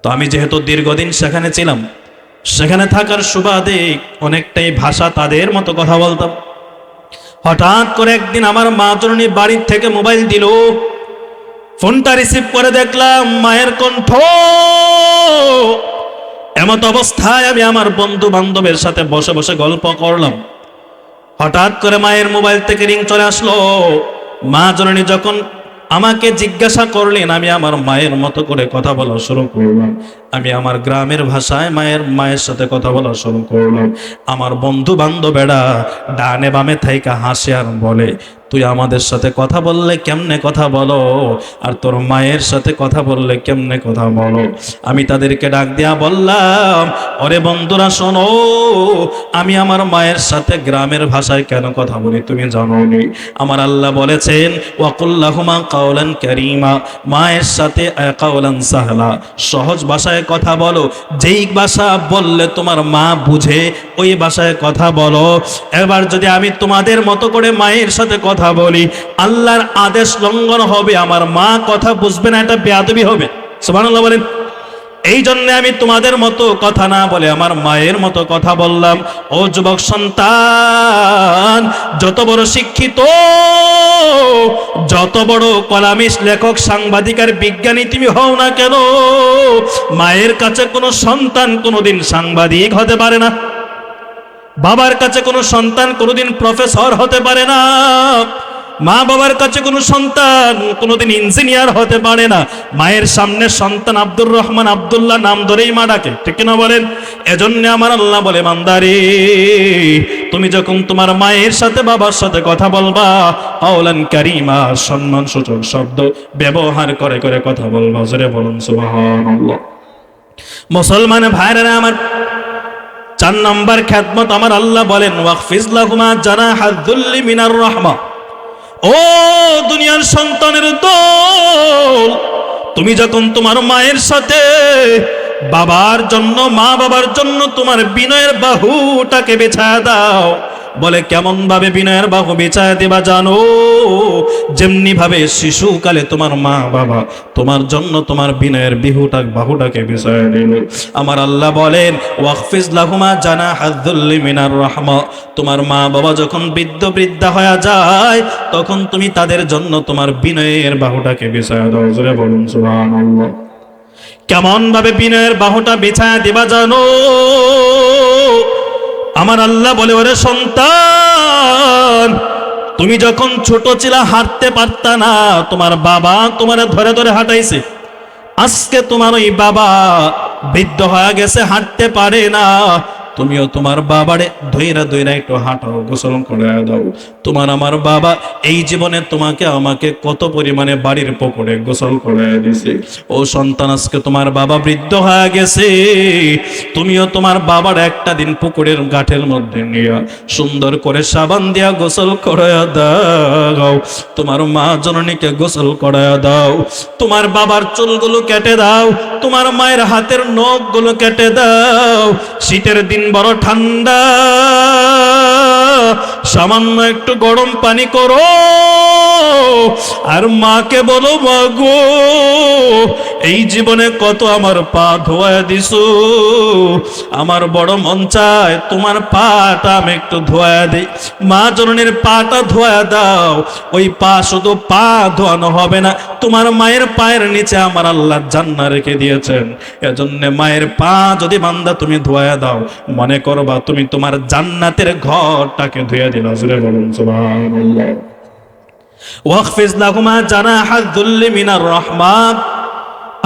তো আমি যেহেতু দীর্ঘদিন সেখানে ছিলাম, সেখানে থাকার সুবাদে অনেকটাই ভাষা তাদের মতো কথা বলতাম। হঠাৎ করে একদিন আমার মা জননী বাড়ির থেকে মোবাইল দিল, ফোনটা রিসিভ করে দেখলাম মায়ের কণ্ঠ। এমত অবস্থায় আমি আমার বন্ধু বান্ধবের সাথে বসে বসে গল্প করলাম। হঠাৎ করে মায়ের মোবাইল থেকে রিং চলে আসলো। মা জননী যখন আমাকে জিজ্ঞাসা করলেন, আমি আমার মায়ের মতো করে কথা বলা শুরু করলাম। আমি আমার গ্রামের ভাষায় মায়ের সাথে কথা বলা শুরু করলাম। আমার বন্ধু বান্ধবেরা ডানে বামে থাইকা হাসে আর বলে, তুই আমাদের সাথে কথা বললে কেমনে কথা বলো, আর তোর মায়ের সাথে কথা বললে কেমনে কথা বলো। আমি তাদেরকে ডাক দিয়া বললাম, ওরে বন্ধুরা শোনো, আমি আমার মায়ের সাথে গ্রামের ভাষায় কেন কথা বলি তুমি জানো নি? আমার আল্লাহ বলেছেন ওয়াকুল লাহুমা কাওলান কারীমা, মায়ের সাথে কাওলান সাহলা, সহজ ভাষায় কথা বলো। যেই ভাষা বললে তোমার মা বুঝে ওই ভাষায় কথা বলো। এবার যদি আমি তোমাদের মতো করে মায়ের সাথে কথা বলি, আল্লাহর আদেশ লঙ্ঘন হবে, আমার মা কথা বুঝবে না, এটা বেয়াদবি হবে। সুবহানাল্লাহ বলেন। এই জন্য আমি তোমাদের মতো কথা না বলে আমার মায়ের মতো কথা বললাম। ও যুবক সন্তান, যত বড় শিক্ষিত, যত বড় কলামিস্ট, লেখক, সাংবাদিক আর বিজ্ঞানী তুমি হও না কেন, মায়ের কাছে কোনো সন্তান কোনোদিন সাংবাদিক হতে পারে না। বাবার কাছে কোনো সন্তান কোনোদিন প্রফেসর হতে পারে না। মা বাবার কাছে কোনো সন্তান কোনোদিন ইঞ্জিনিয়ার হতে পারে না। মায়ের সামনে সন্তান আব্দুর রহমান, আব্দুল্লাহ নাম ধরেই মা ডাকে, ঠিক না বলেন? এজন্য আমার আল্লাহ বলে, বান্দারে তুমি যখন তোমার মায়ের সাথে বাবার সাথে কথা বলবা, কাওলান কারীমা, সম্মানসূচক শব্দ ব্যবহার করে করে কথা বলবা। জোরে বলুন সুবহানাল্লাহ। মুসলমান ভাইরা আমার, 4 নম্বর খেদমত আমার আল্লাহ বলেন ওয়াকফিজ লাহুমা জানাহাদ যুল্লি মিনার রাহমা। ও দুনিয়ার সন্তানের দল, তুমি যখন তোমার মায়ের সাথে বাবার জন্য, মা বাবার জন্য তোমার বিনয়ের বাহুটাকে বেছা দাও, বলে কেমন ভাবে বিনয়ের বাহু বিছায় দিবা জানো? যেমনি ভাবে শিশুকালে তোমার মা বাবা তোমার জন্য তোমার বিনয়ের বাহুটাকে বিছায় দিল। আমার আল্লাহ বলেন ওয়াকফিজ লাহুমা জানাহায যুল্লি মিনার রাহমা, তোমার মা বাবা যখন বৃদ্ধা হয়ে যায় তখন তুমি তাদের জন্য তোমার বিনয়ের বাহুটাকে বিছায় দাও। জোরে বলুন সুবহানাল্লাহ। কেমন ভাবে বিনয়ের বাহুটা বিছায় দিবা জানো? আমার আল্লাহ বলে ওরে সন্তান, তুমি যখন ছোট ছিলা হাঁটতে পারতা না, তোমার বাবা তোমার ধরে ধরে হাঁটাইছে। আজকে তোমার ওই বাবা বৃদ্ধ হয়ে গেছে, হাঁটতে পারে না, তুমিও তোমার বাবারে ধইরা একটু হাঁটাও, গোসল করে দাও। তোমার আমার বাবা এই জীবনে তোমাকে আমাকে কত পরিমাণে বাড়ির পুকুরে গোসল করে দিছে। ও সন্তান, আজকে তোমার বাবা বৃদ্ধ হয়ে গেছে, তুমিও তোমার বাবার একটা দিন পুকুরের ঘাটের মধ্যে নিয়ে সুন্দর করে সাবান দিয়া গোসল করে দাও। তোমার মা জননীকে গোসল করে দাও। তোমার বাবার চুলগুলো কেটে দাও, তোমার মায়ের হাতের নখগুলো কেটে দাও। শীতের দিন বড় ঠান্ডা, সামান্য একটু গরম পানি করো আর মাকে বলো মাগো এই জীবনে কত আমার পা ধোয়া দিছো, আমার বড় মন চায় তোমার পাটা আমি একটু ধোয়া দিই। মা জননীর পাটা ধোয়া দাও। ওই পা শুধু পা ধোয়ানো হবে না, তোমার মায়ের পায়ের নিচে আমার আল্লাহ জান্নাত রেখে দিয়েছেন। এজন্য মায়ের পা যদি বান্দা তুমি ধোয়া দাও, মনে করবা তুমি তোমার জান্নাতের ঘরটাকে ধুয়ে দিলা। জোরে বলুন সুবহানাল্লাহ। ওয়াকফিজ লাহুমা জানাহায যুল্লি মিনার রাহমা,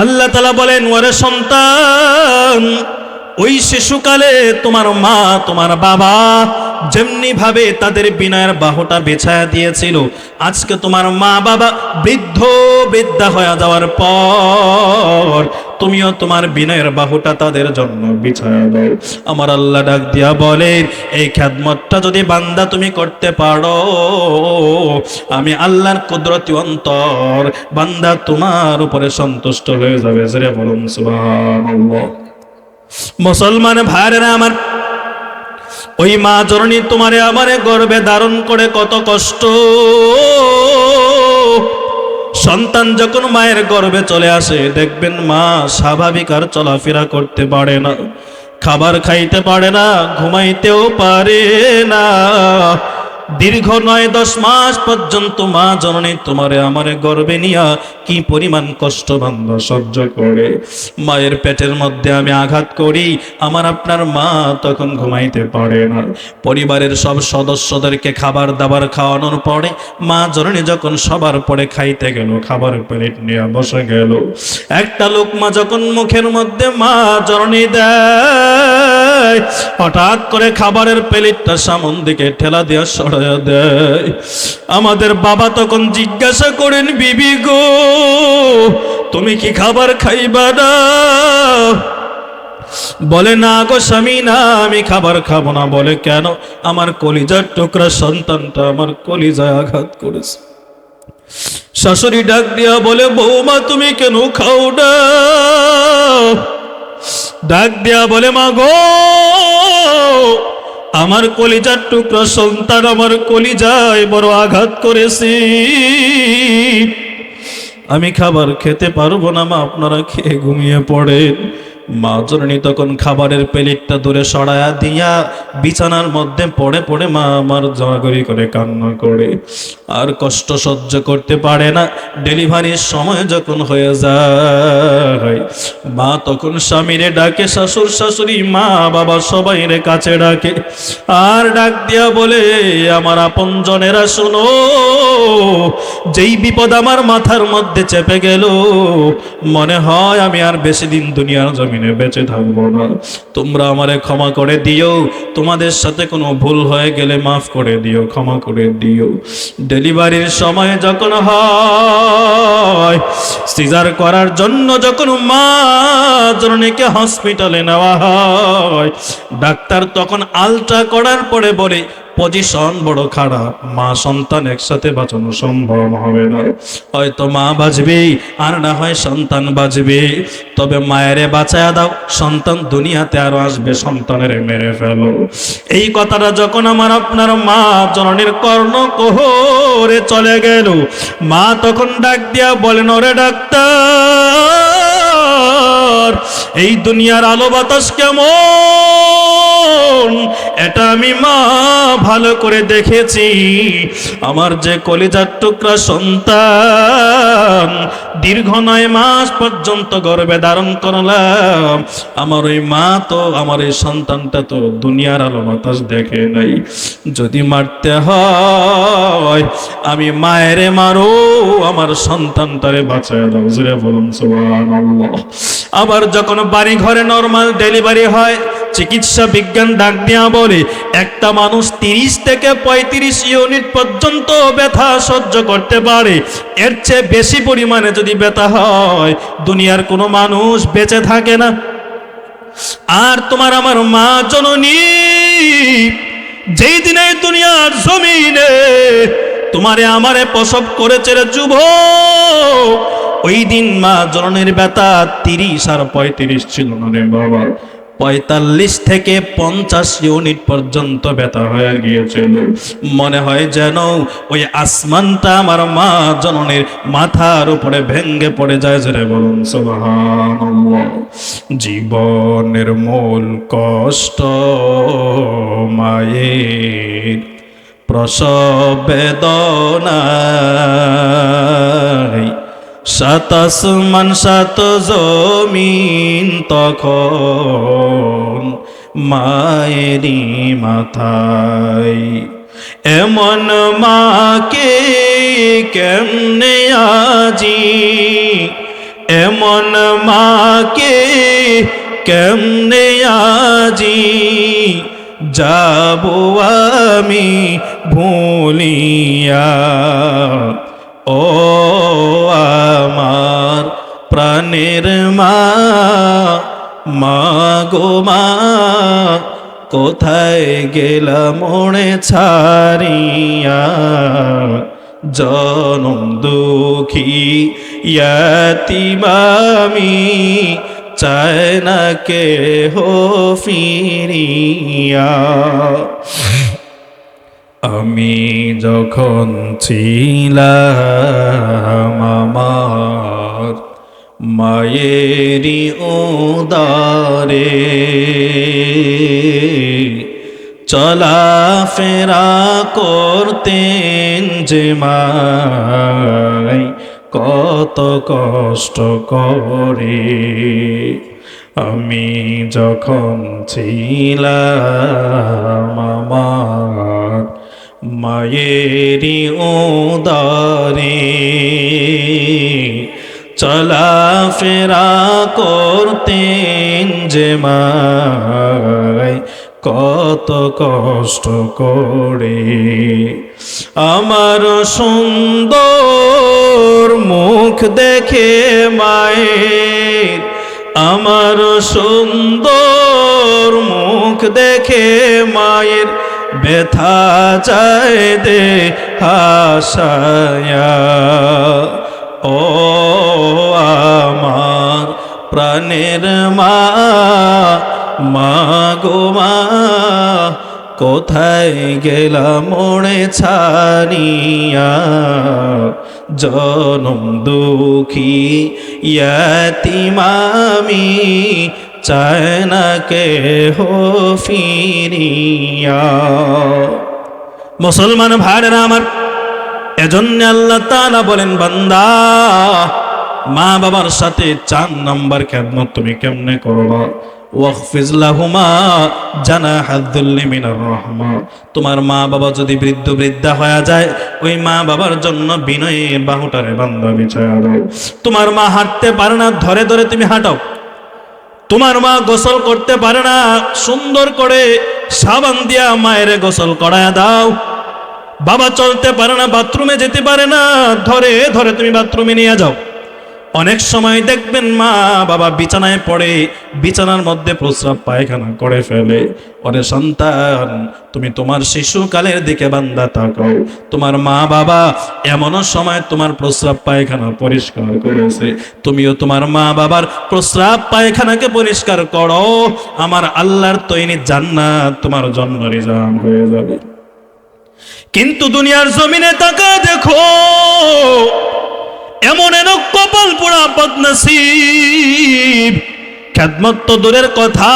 আল্লাহ তাআলা বলেন ওরে সন্তান, ওই শিশুকালে তোমার মা তোমার বাবা যেমনি ভাবে তাদের বিনয়ের বাহুটা বিছায়া দিয়েছিল, আজকে তোমার মা বাবা বৃদ্ধা হয়ে যাওয়ার পর তুমিও তোমার বিনয়ের বাহুটা তাদের জন্য বিছায়া দাও। আমার আল্লাহ ডাক দিয়া বলেন এই খেদমতটা যদি বান্দা তুমি করতে পারো, আমি আল্লাহর কুদরতি অন্তর বান্দা তোমার উপরে সন্তুষ্ট হয়ে যাবে। জোরে বলুন সুবহানাল্লাহ। মুসলমান ভাইরা আমার, ওই মা জননী তোমারে আমারে গর্ভে ধারণ করে কত কষ্ট। সন্তান যখন মায়ের গর্ভে চলে আসে দেখবেন মা স্বাভাবিক আর চলাফেরা করতে পারে না, খাবার খাইতে পারে না, ঘুমাইতেও পারে না। দীর্ঘ 9-10 মাস পর্যন্ত মা জননী তোমারে আমারে গর্ভে নিয়া কি পরিমাণ কষ্ট বান্দা সহ্য করে। মায়ের পেটের মধ্যে আমি আঘাত করি, আমার আপনার মা তখন ঘুমাইতে পারে না। পরিবারের সব সদস্যদেরকে খাবার দাবার খাওয়ানোর পরে মা জননী যখন সবার পরে খাইতে গেল, খাবার প্লেট নিয়ে বসে গেল, একটা লোকমা যখন মুখের মধ্যে মা জননী দেয়, হঠাৎ করে খাবারের প্লেটটা সামন দিকে ঠেলা দেওয়া সরাইয়া দেয়। আমাদের বাবা তখন জিজ্ঞাসা করেন, বিবি গো তুমি কি খাবার খাইবা না? বলে না গো স্বামী, না আমি খাবার খাবো না। বলে কেন? আমার কলিজার টুকরা সন্তানটা আমার কলিজায় আঘাত করেছে। শাশুড়ি ডাক দিয়া বলে বৌমা তুমি কেন খাও না? ডাক দিয়া বলে মা গো আমার কলিজার টুকরা সন্তান আমার কলিজায় বড় আঘাত করেছি, আমি খাবার খেতে পারবো না মা, আপনারা খেয়ে ঘুমিয়ে পড়েন। মা জননী তখন খাবারের প্লেটটা দূরে সরায়া দিয়া বিছানার মধ্যে পড়ে পড়ে মা আমার জড়াগড়ি করে কান্না করে, আর কষ্ট সহ্য করতে পারে না। ডেলিভারির সময় যখন হয়ে যায় মা তখন স্বামীরে ডাকে, শ্বশুর শাশুড়ি মা বাবা সবাই রে কাছে ডাকে, আর ডাক দিয়া বলে আমার আপনজনেরা শোনো, যেই বিপদ আমার মাথার মধ্যে চেপে গেল মনে হয় আমি আর বেশি দিন দুনিয়ার জমিনে বেঁচে থাকবো না। তোমরা আমারে ক্ষমা করে দিও, তোমাদের সাথে কোনো ভুল হয়ে গেলে মাফ করে দিও, ক্ষমা করে দিও। ডেলিভারির সময় যখন হয়, সিজার করার জন্য যখন মা জননীকে হসপিটালে নেওয়া হয়, ডাক্তার তখন আলট্রা করার পরে বলে পজিশন বড় খারাপ, মা সন্তান একসাথে বাঁচানো সম্ভব হবে না। হয়তো মা বাঁচবে আর না হয় সন্তান বাঁচবে, তবে মায়েরে বাঁচায়া দাও, সন্তান দুনিয়াতে আরো আসবে, সন্তানের মেরে ফেলো। এই কথাটা যখন আমার আপনার মা জননীর কর্ণকুহরে চলে গেল, মা তখন ডাক দিয়া বলেন, ওরে ডাক্তার, এই দুনিয়ার আলো বাতাস কেমন এটা আমি মা ভালো করে দেখেছি। আমার যে কলিজার টুকরা সন্তান দীর্ঘ 9 মাস পর্যন্ত গর্ভে ধারণ করলাম, আমার ওই মা তো, আমার এই সন্তানটা তো দুনিয়ার আলো বাতাস দেখে নাই। যদি মারতে হয় আমি মায়েরে মারো, আমার সন্তানটারে বাঁচায় দাও। জোরে বলুন সুবহানাল্লাহ। আবার যখন বাড়ি ঘরে নরমাল ডেলিভারি হয়, চিকিৎসা বিজ্ঞান ডাক দিয়া বলে একটা মানুষ 30 থেকে 35 ইউনিট পর্যন্ত ব্যথা সহ্য করতে পারে। এর চেয়ে বেশি পরিমাণে যদি ব্যথা হয়, দুনিয়ার কোনো মানুষ বেঁচে থাকে না। আর তোমার আমার মা জননী যেই দিনে দুনিয়ার জমিনে তোমারে আমারে প্রসব করেছে রে যুবক, ওই দিন মা জননীর ব্যথা 30 আর 35 ছিল না রে বাবা, 45 থেকে 50 ইউনিট পর্যন্ত ব্যথা হয়ে গিয়েছিল। মনে হয় যেন ওই আসমানটা আমার মা জননীর মাথার উপরে ভেঙ্গে পড়ে যায়। জোরে বলুন সুবহানাল্লাহ। জীবনের মূল কষ্ট মায়ের প্রসব বেদনায়, 7 আসমান 7 জমিন তখন মায়েরই মাথায়। এমন মাকে কেমনে আজি, এমন মাকে কেমনে আজি যাবো আমি ভুলিয়া। ও আমার প্রাণের মা, মা গো মা, কোথায় গেলা মনে ছাড়িয়া। জনম দুঃখী ইয়াতীম আমি, চায় না কেহ ফিরিয়া। আমি যখন ছিলাম আমার মায়েরই উদরে, চলাফেরা করতেন যে মাই কত কষ্ট করে। আমি যখন ছিলাম আমার মায়েরই উদরে, চলাফেরা করতেন যে মাই কত কষ্ট করে। আমার সুন্দর মুখ দেখে মায়ের, আমার সুন্দর মুখ দেখে মায়ের ব্যথা যায় দে হাসায়া। ও আমার প্রাণের মা, মা গো মা, কোথায় গেলা মনে ছাড়িয়া। জনম দুঃখী ইয়াতীম আমি, চায় না কেহ ফিরিয়া। মুসলমান ভাইরা আমার, এজন্য আল্লাহ তাআলা বলেন, বান্দা মা বাবার সাথে 4 নাম্বার খেদমত তুমি কেমনে করবা। ওয়াখফিজ লাহুমা জানাহাদ যুল্লি মিনার রাহমা। তোমার মা বাবা যদি বৃদ্ধ বৃদ্ধা হয়ে যায়, ওই মা বাবার জন্য বিনয়ের বাহুটারে বান্দা বিছায়া দাও। তোমার মা হাঁটতে পারে না, ধরে ধরে তুমি হাঁটাও। তোমার মা গোসল করতে পারে না, সুন্দর করে সাবান দিয়া মায়ের গোসল করায়া দাও। বাবা চলতে পারে না, বাথরুমে যেতে পারে না, ধরে ধরে তুমি বাথরুমে নিয়ে যাও। অনেক সময় দেখবেন মা বাবা বিছানায় পড়ে, বিছানার মধ্যে প্রস্রাব পায়খানা করে ফেলে। ওরে সন্তান, তুমি তোমার শিশুকালের দিকে বান্দা তাকাও। তোমার মা বাবা এমনও সময় তোমার প্রস্রাব পায়খানা পরিষ্কার করেছে, তুমিও তোমার মা বাবার প্রস্রাব পায়খানাকে পরিষ্কার করো। আমার আল্লাহর তৈরি জান্নাত তোমার জন্য রিজার্ভ হয়ে যাবে। কিন্তু দুনিয়ার জমিনে তাকা দেখো, এমন কপাল পোড়া বদনসিব, খেদমত তো দূরের কথা,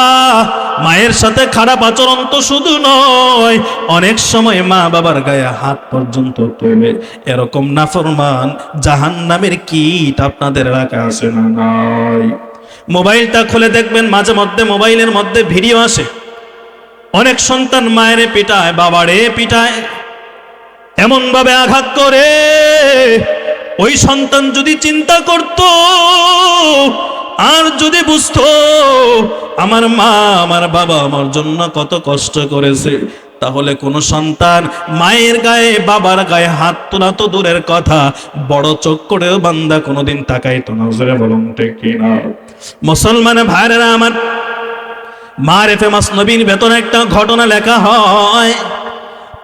মায়ের সাথে খারাপ আচরণ তো শুধু নয়, অনেক সময় মা বাবার গায়ে হাত পর্যন্ত তোলে। এরকম নাফরমান জাহান্নামের কীট আপনাদের এলাকায় আছে না নাই? মোবাইলটা খুলে দেখবেন, মাঝে মধ্যে মোবাইলের মধ্যে ভিডিও আসে। অনেক সন্তান মায়েরে পিটায়, বাবারে পিটায়, এমন ভাবে আঘাত করে। ওই সন্তান যদি চিন্তা করত আর যদি বুঝতো আমার মা আমার বাবা আমার জন্য কত কষ্ট করেছে, তাহলে কোন সন্তান মায়ের গায়ে বাবার গায়ে হাত তোলা তো দূরের কথা, বড় চোখ করেও বান্দা কোনোদিন তাকাইতো না। জোরে বলুন ঠিক কিনা? মুসলমান ভাইরা আমার, মারেফে মাসনবীর ভেতরে একটা ঘটনা লেখা হয়।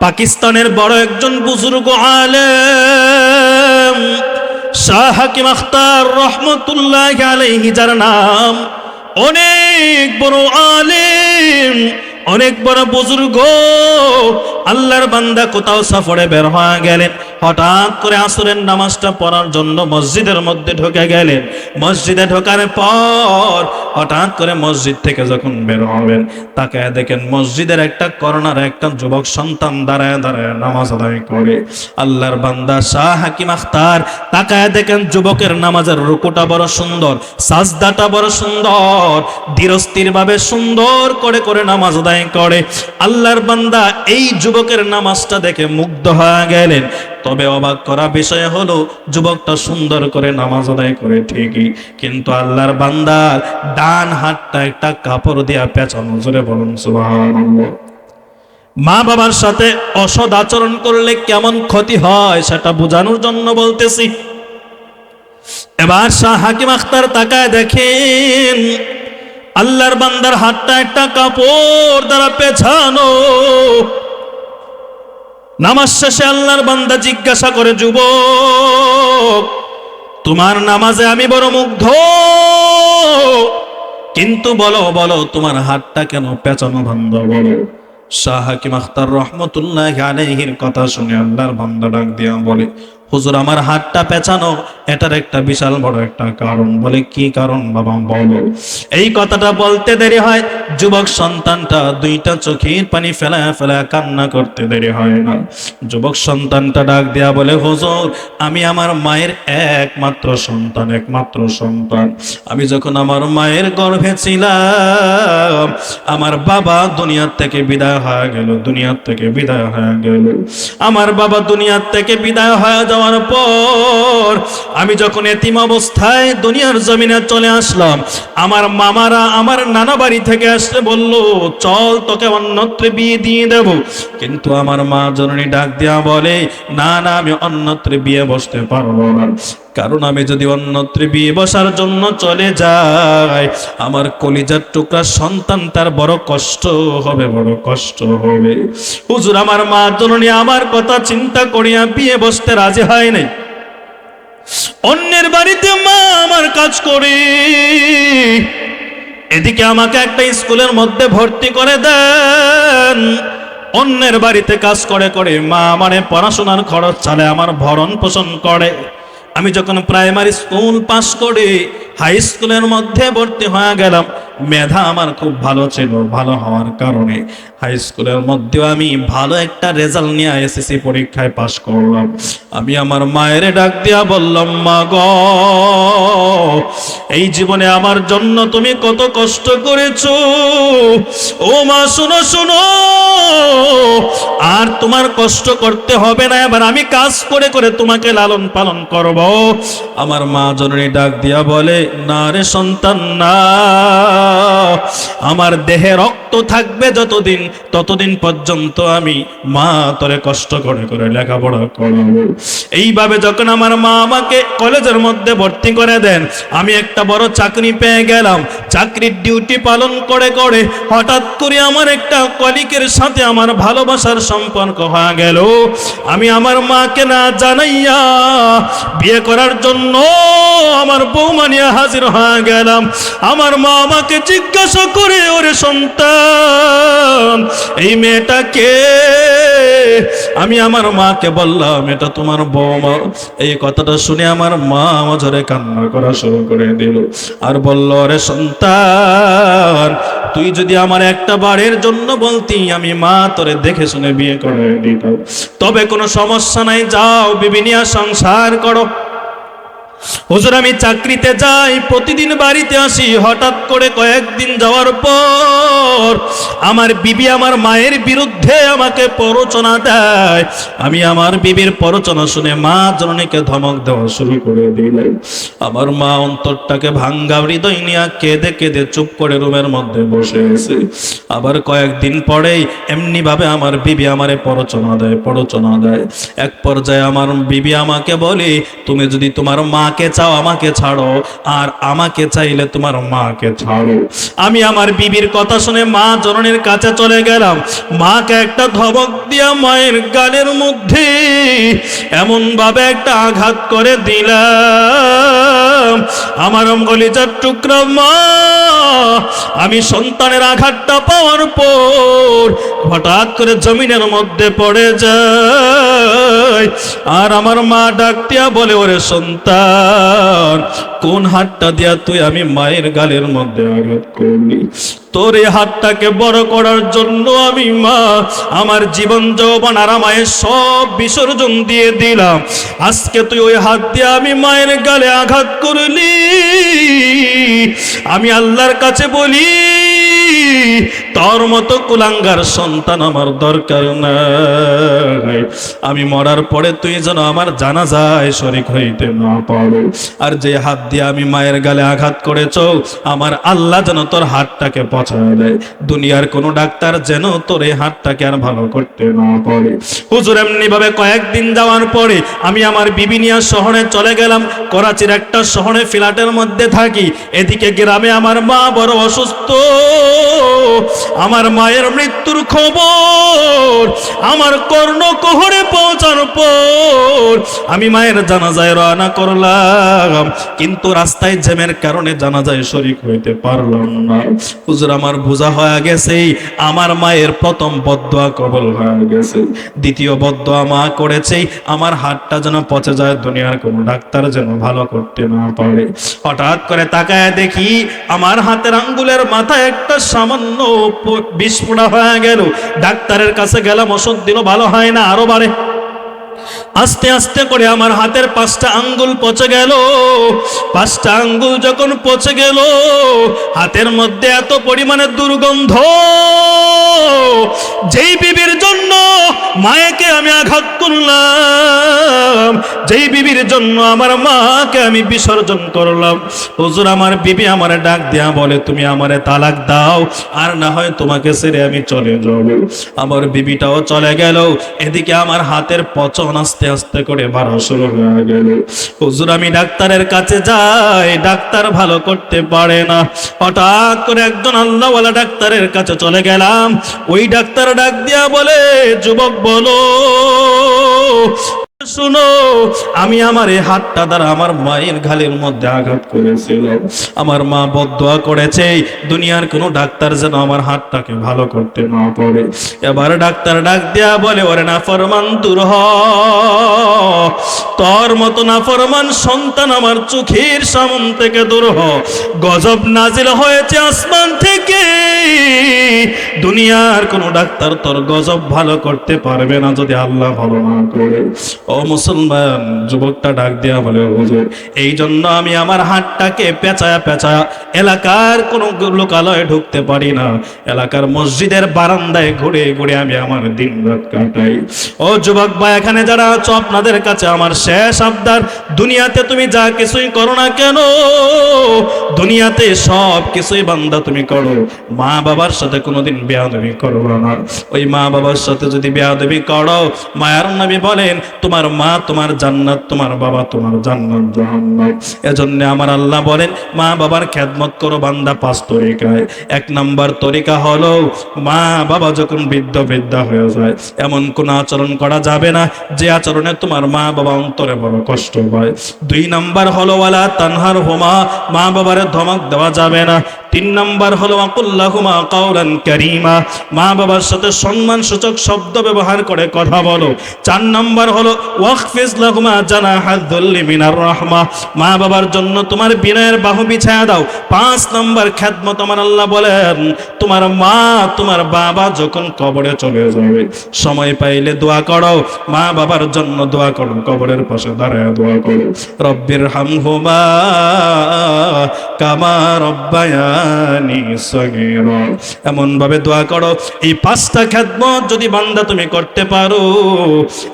পাকিস্তানের বড় একজন বুজুর্গ আলেম শাহ হাকিম আখতার রহমতুল্লাহ আলাইহি, যার নাম, অনেক বড় আলেম, অনেক বড় বুজুর্গ, আল্লাহর বান্দা কোথাও সফরে বের হয়ে গেলেন। হঠাৎ করে আসরের নামাজটা পড়ার জন্য মসজিদের মধ্যে ঢুকে গেলেন। মসজিদে ঢোকার পর হঠাৎ করে মসজিদ থেকে যখন বের হবেন, তাকে দেখেন মসজিদের একটা কর্নারে একটা যুবক সন্তান দাঁড়ায় দাঁড়ায় নামাজ আদায় করে। আল্লাহর বান্দা শাহ হাকিম আখতার তাকায় দেখেন যুবকের নামাজের রুকুটা বড় সুন্দর, সাজদাটা বড় সুন্দর, ধীরস্থির ভাবে সুন্দর করে করে নামাজ আদায় করে। আল্লাহর বান্দা এই যুবকের নামাজটা দেখে মুগ্ধ হয়ে গেলেন। তবে অবাক করা বিষয় হলো, যুবকটা সুন্দর করে নামাজ আদায় করে ঠিকই, কিন্তু আল্লাহর বান্দার ডান হাতটা একটা কাপড় দিয়া পেঁচানো। জোরে বলুন সুবহানাল্লাহ। মা বাবার সাথে অসৎ আচরণ করলে কেমন ক্ষতি হয় সেটা বোঝানোর জন্য বলতেছি। এবার শাহ হাকিম আখতার তাকায় দেখেন আল্লাহর বান্দার হাতটা একটা কাপড় দ্বারা পেছানো। নামাজ শেষে আল্লাহর বান্দা জিজ্ঞাসা করে, যুবক, তোমার নামাজে আমি বড় মুগ্ধ, কিন্তু বলো বলো তোমার হাতটা কেন পেঁচানো বন্ধ বলো। শাহ হাকিম আখতার রহমতুল্লাহ আলাইহির কথা শুনে আল্লাহর বান্দা ডাক দিয়া বলে, হুজুর, আমার হাতটা পেঁচানো এটার একটা বিশাল বড় একটা কারণ। বলে, কি কারণ বাবা বলো। এই কথাটা বলতে দেরি হয়, যুবক সন্তানটা দুইটা চোখের পানি ফেলায় ফেলায় কান্না করতে দেরি হয় না। যুবক সন্তানটা ডাক দেয়া বলে, হুজুর, আমি আমার মায়ের একমাত্র সন্তান। আমি যখন আমার মায়ের গর্ভে ছিলাম, আমার বাবা দুনিয়ার থেকে বিদায় হয়ে গেল। আমার বাবা দুনিয়ার থেকে বিদায় হয়ে যাওয়ার পর আমি যখন এতিম অবস্থায় দুনিয়ার জমিনে চলে আসলাম, আমার মামারা আমার নানা বাড়ি থেকে আসলে বলল, চল তোকে অন্যত্র বিয়ে দিয়ে দেব। কিন্তু আমার মা জননী ডাক দেয়া বলে, না না, আমি অন্যত্র বিয়ে বসতে পারবো না, কারণ আমি যদি অন্যত্র বিয়ে বসার জন্য চলে যাই, আমার কলিজার টুকরা সন্তান তার বড় কষ্ট হবে। হুজুর, আমার মা জননী আমার কথা চিন্তা করিয়া বিয়ে বসতে রাজি হয় নাই। অন্যের বাড়িতে মা আমার কাজ করে, এদিকে আমাকে একটা স্কুলের মধ্যে ভর্তি করে দেন। অন্যের বাড়িতে কাজ করে করে মা আমারে পড়াশোনার খরচ চালে, আমার ভরণ পোষণ করে। আমি যখন প্রাইমারি স্কুল পাশ করে হাই স্কুলের মধ্যে ভর্তি হয়ে গেলাম, মেধা আমার খুব ভালো ছিল। ভালো হওয়ার কারণে হাই স্কুলের মধ্যেও আমি ভালো একটা রেজাল্ট নিয়ে এসএসসি পরীক্ষায় পাশ করলাম। আমি আমার মায়ের ডাক দিয়া বললাম, মা গো, এই জীবনে আমার জন্য তুমি কত কষ্ট করেছো। ও মা, শোনো, আর তোমার কষ্ট করতে হবে না, এবার আমি কাজ করে করে তোমাকে লালন পালন করব। আমার মা জননী ডাক দিয়া বলে, না রে সন্তান, না, আমার দেহে রক্ত রক্ত থাকবে যতদিন, ততদিন পর্যন্ত আমি মা তোরে কষ্ট করে করে লেখাপড়া করাবো। এইভাবে যখন আমার মা আমাকে কলেজের মধ্যে ভর্তি করে দেন, আমি একটা বড় চাকরি পেয়ে গেলাম। চাকরির ডিউটি পালন করে করে হঠাৎ করে আমার একটা কলিগের সাথে আমার ভালোবাসার সম্পর্ক হয়ে গেল। আমি আমার মাকে না জানাইয়া বিয়ে করার জন্য আমার বৌমা নিয়ে হাজির হয়ে গেলাম। আমার মা আমাকে জিজ্ঞাসা করে, ওরে সন্তান, এই মেয়েটা কে? আমি আমার মাকে বললাম, এটা তোমার বৌমা। এই কথাটা শুনে আমার মা আমার জোরে কান্না করা শুরু করে দিল আর বলল, ওরে সন্তান, তুই যদি আমার একটা বারের জন্য বলতি, আমি মা তোরে দেখে শুনে বিয়ে করে দিতাম। তবে কোনো সমস্যা নাই, যাও বিবি নিয়ে সংসার করো। হুজুর, আমি চাকরিতে যাই, প্রতিদিন বাড়িতে আসি। হঠাৎ করে কয়েকদিন যাওয়ার পর আমার বিবি আমার মায়ের বিরুদ্ধে আমাকে প্ররোচনা দেয়। আমি আমার বিবির প্ররোচনা শুনে মা জননীকে ধমক দেওয়া শুরু করে দিলেন। আমার মা অন্তরটাকে ভাঙ্গা হৃদয় নিয়ে কেঁদে কেঁদে চুপ করে রুমের মধ্যে বসে আছে। আবার কয়েকদিন পরেই এমনি ভাবে আমার বিবি আমারে প্ররোচনা দেয়। এক পর্যায়ে আমার বিবি আমাকে বলে, তুমি যদি তোমার মাকে চাও আমাকে ছাড়ো, আর আমাকে চাইলে তোমার মাকে ছাড়ো। আমি আমার বিবির কথা শুনে মা জননীর কাছে চলে গেলাম। মাকে একটা ধমক দিয়া মায়ের গালের মধ্যে এমন ভাবে একটা আঘাত করে দিলাম, আমার কলিজার টুকরা মা, আমি সন্তানের আঘাতটা পাওয়ার পর হঠাৎ করে জমিনের মধ্যে পড়ে যায়। আর আমার মা ডাক দিয়া বলে, ওরে সন্তান, কোন হাতটা দিয়া তুই আমি মায়ের গালের মধ্যে আঘাত করলি? তোর এই হাতটাকে বড় করার জন্য আমি মা আমার জীবন যৌবন আর মায়ের সব বিসর্জন দিয়ে দিলাম। আজকে তুই ওই হাত দিয়ে আমি মায়ের গালে আঘাত করলি। আমি আল্লাহর কাছে বলি, তোর মতো কুলাঙ্গার সন্তান আমার দরকার নাই। আমি মরার পরে তুই যেন আমার জানাজায় শরীক হইতে না পারো। আর যে হাত দিয়ে আমি মায়ের গালে আঘাত করেছ, আমার আল্লাহ যেন তোর হাতটাকে পচায় দেয়। দুনিয়ার কোনো ডাক্তার যেন তোর এই হাতটাকে আর ভালো করতে না পারে। হুজুর, এমনি ভাবে কয়েকদিন যাওয়ার পরে আমি আমার বিবি নিয়ে শহরে চলে গেলাম। করাচির একটা শহরে ফ্ল্যাটের মধ্যে থাকি। এদিকে গ্রামে আমার মা বড় অসুস্থ। আমার মায়ের মৃত্যুর খবর আমার কর্ণকুহরে পৌঁছার পর আমি মায়ের জানাজায় রওনা করলাম, কিন্তু রাস্তায় জ্যামের কারণে জানাজায় শরীক হইতে পারলাম না। হুজুর, আমার বোঝা হয়ে গেছে আমার মায়ের প্রথম বদদোয়া কবুল হয়ে গেছে। দ্বিতীয় বদদোয়া মা করেছে, আমার হাতটা যেন পচে যায়, দুনিয়ার কোনো ডাক্তার যেন ভালো করতে না পারে। হঠাৎ করে তাকায় দেখি আমার হাতের আঙ্গুলের মাথায় একটা সামান্য বিস্ফোরণ হয়ে গেল। ডাক্তারের কাছে গেলাম, ওষুধ দিল, ভালো হয় না, আরো বাড়ে। আস্তে আস্তে করে আমার হাতের 5টা আঙ্গুল পচে গেল। 5টা আঙ্গুল যখন পচে গেল, হাতের মধ্যে এত পরিমাণে দুর্গন্ধ, যেই বিবির জন্য মায়েকে আমি আঘাত করলাম, যেই বিবির জন্য আমার মাকে আমি বিসর্জন করলাম। হুজুর, আমার বিবি আমার ডাক দেয়া বলে, তুমি আমারে তালাক দাও, আর না হয় তোমাকে ছেড়ে আমি চলে যাব। আমার বিবিটাও চলে গেল। এদিকে আমার হাতের পচন আস্তে আস্তে করে বাড়া শুরু হয়ে গেল। হুজুর, আমি ডাক্তারের কাছে যাই, ডাক্তার ভালো করতে পারে না। হঠাৎ করে একজন আল্লাহওয়ালা ডাক্তারের কাছে চলে গেলাম। ওই ডাক্তার ডাক দিয়া বলে, যুবক বলো, শুনো, আমি আমার এই হাতটা দ্বারা আমার মায়ের গালের মধ্যে আঘাত করেছিলাম। আমার মা বদদোয়া করেছে দুনিয়ার কোনো ডাক্তার যেন আমার হাতটাকে ভালো করতে না পারে। এবার ডাক্তার ডাক দেয়া বলে, ওরে নাফরমান, দূর হ, তোর মতো নাফরমান সন্তান আমার চোখের সামনে থেকে দূর হ। গজব নাজিল হয়েছে আসমান থেকে, দুনিয়ার কোনো ডাক্তার তোর গজব ভালো করতে পারবে না যদি আল্লাহ ভালো না করে। ও ও মুসলমান, যুবকটা ডাক দিয়া বলে, হুজুর এই জন্য আমি আমার হাতটাকে পেঁচায়া পেঁচায়া এলাকার কোনো লোকালয়ে ঢুকতে পারি না, এলাকার মসজিদের বারান্দায় ঘুরে ঘুরে আমি আমার দিন রাত কাটাই। ও যুবক ভাই, এখানে যারা আছো আপনাদের কাছে আমার শেষ আবদার, দুনিয়াতে তুমি যা কিছুই করো না কেন, দুনিয়াতে সব কিছুই বান্দা তুমি করো, মা বাবার সাথে কোনোদিন বেয়াদবি করো না। ওই মা বাবার সাথে যদি বেয়াদবি করো, মায়ার নবী বলেন তোমার মা তোমার জান্নাত, তোমার বাবা তোমার জান্নাত জাহান্নাম। এজন্য আমার আল্লাহ বলেন মা বাবার খেদমত করো বান্দা 5 তরিকায়। 1 নাম্বার তরিকা হলো মা বাবা যখন বৃদ্ধা হয়ে যায় এমন কোন আচরণ করা যাবে না যে আচরণে তোমার মা বাবা অন্তরে বড় কষ্ট পায়। 2 নাম্বার হলো ওয়ালা তানহার হুমা, মা বাবারে ধমক দেওয়া যাবে না। 3 নাম্বার হলো আকুল্লাহুমা কাওলান কারীমা, মা বাবার সাথে সম্মানসূচক শব্দ ব্যবহার করে কথা বলো। 4 নাম্বার হলো ওয়াখফিজ লাহুমা জানাহাদ যুল্লি মিনার রাহমা, মা বাবার জন্য তোমার বিনয়ের বাহু বিছায়া দাও। 5 নাম্বার খেদমত আমার আল্লাহ বলেন তোমার মা তোমার বাবা যখন কবরে চলে যাবে সময় পাইলে দোয়া করো, মা বাবার জন্য দোয়া করো, কবরের পাশে দাঁড়ায় দোয়া করো, রব্বির হামহুমা কামা রব্বায়ানি সগীরা, এমন ভাবে দোয়া করো। এই 5টা খেদমত যদি বান্দা তুমি করতে পারো,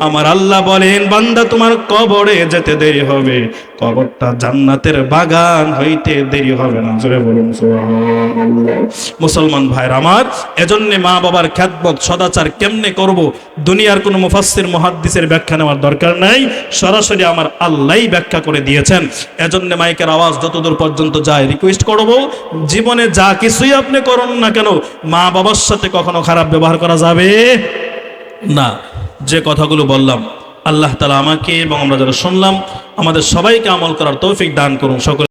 আমার আল্লাহ বলেন বান্দা তোমার কবরে যেতে দেরি হবে, কবরটা জান্নাতের বাগান হইতে দেরি হবে না। জোরে বলুন সুবহানাল্লাহ। মুসলমান ভাইরা আমার, এজন্য মা বাবার খেদমত সদাচার কেমনে করব, দুনিয়ার কোনো মুফাসসির মুহাদ্দিসের ব্যাখ্যা নেওয়ার দরকার নাই, সরাসরি আমার আল্লাহই ব্যাখ্যা করে দিয়েছেন। এজন্য মাইকের আওয়াজ যতদূর পর্যন্ত যায় রিকোয়েস্ট করব, জীবনে যা কিছুই আপনি করুন না কেন মা বাবার সাথে কখনো খারাপ ব্যবহার করা যাবে না। যে কথাগুলো বললাম আল্লাহ তাআলা আমাকে এবং আমরা যারা শুনলাম আমাদের সবাইকে আমল করার তৌফিক দান করুন। সকল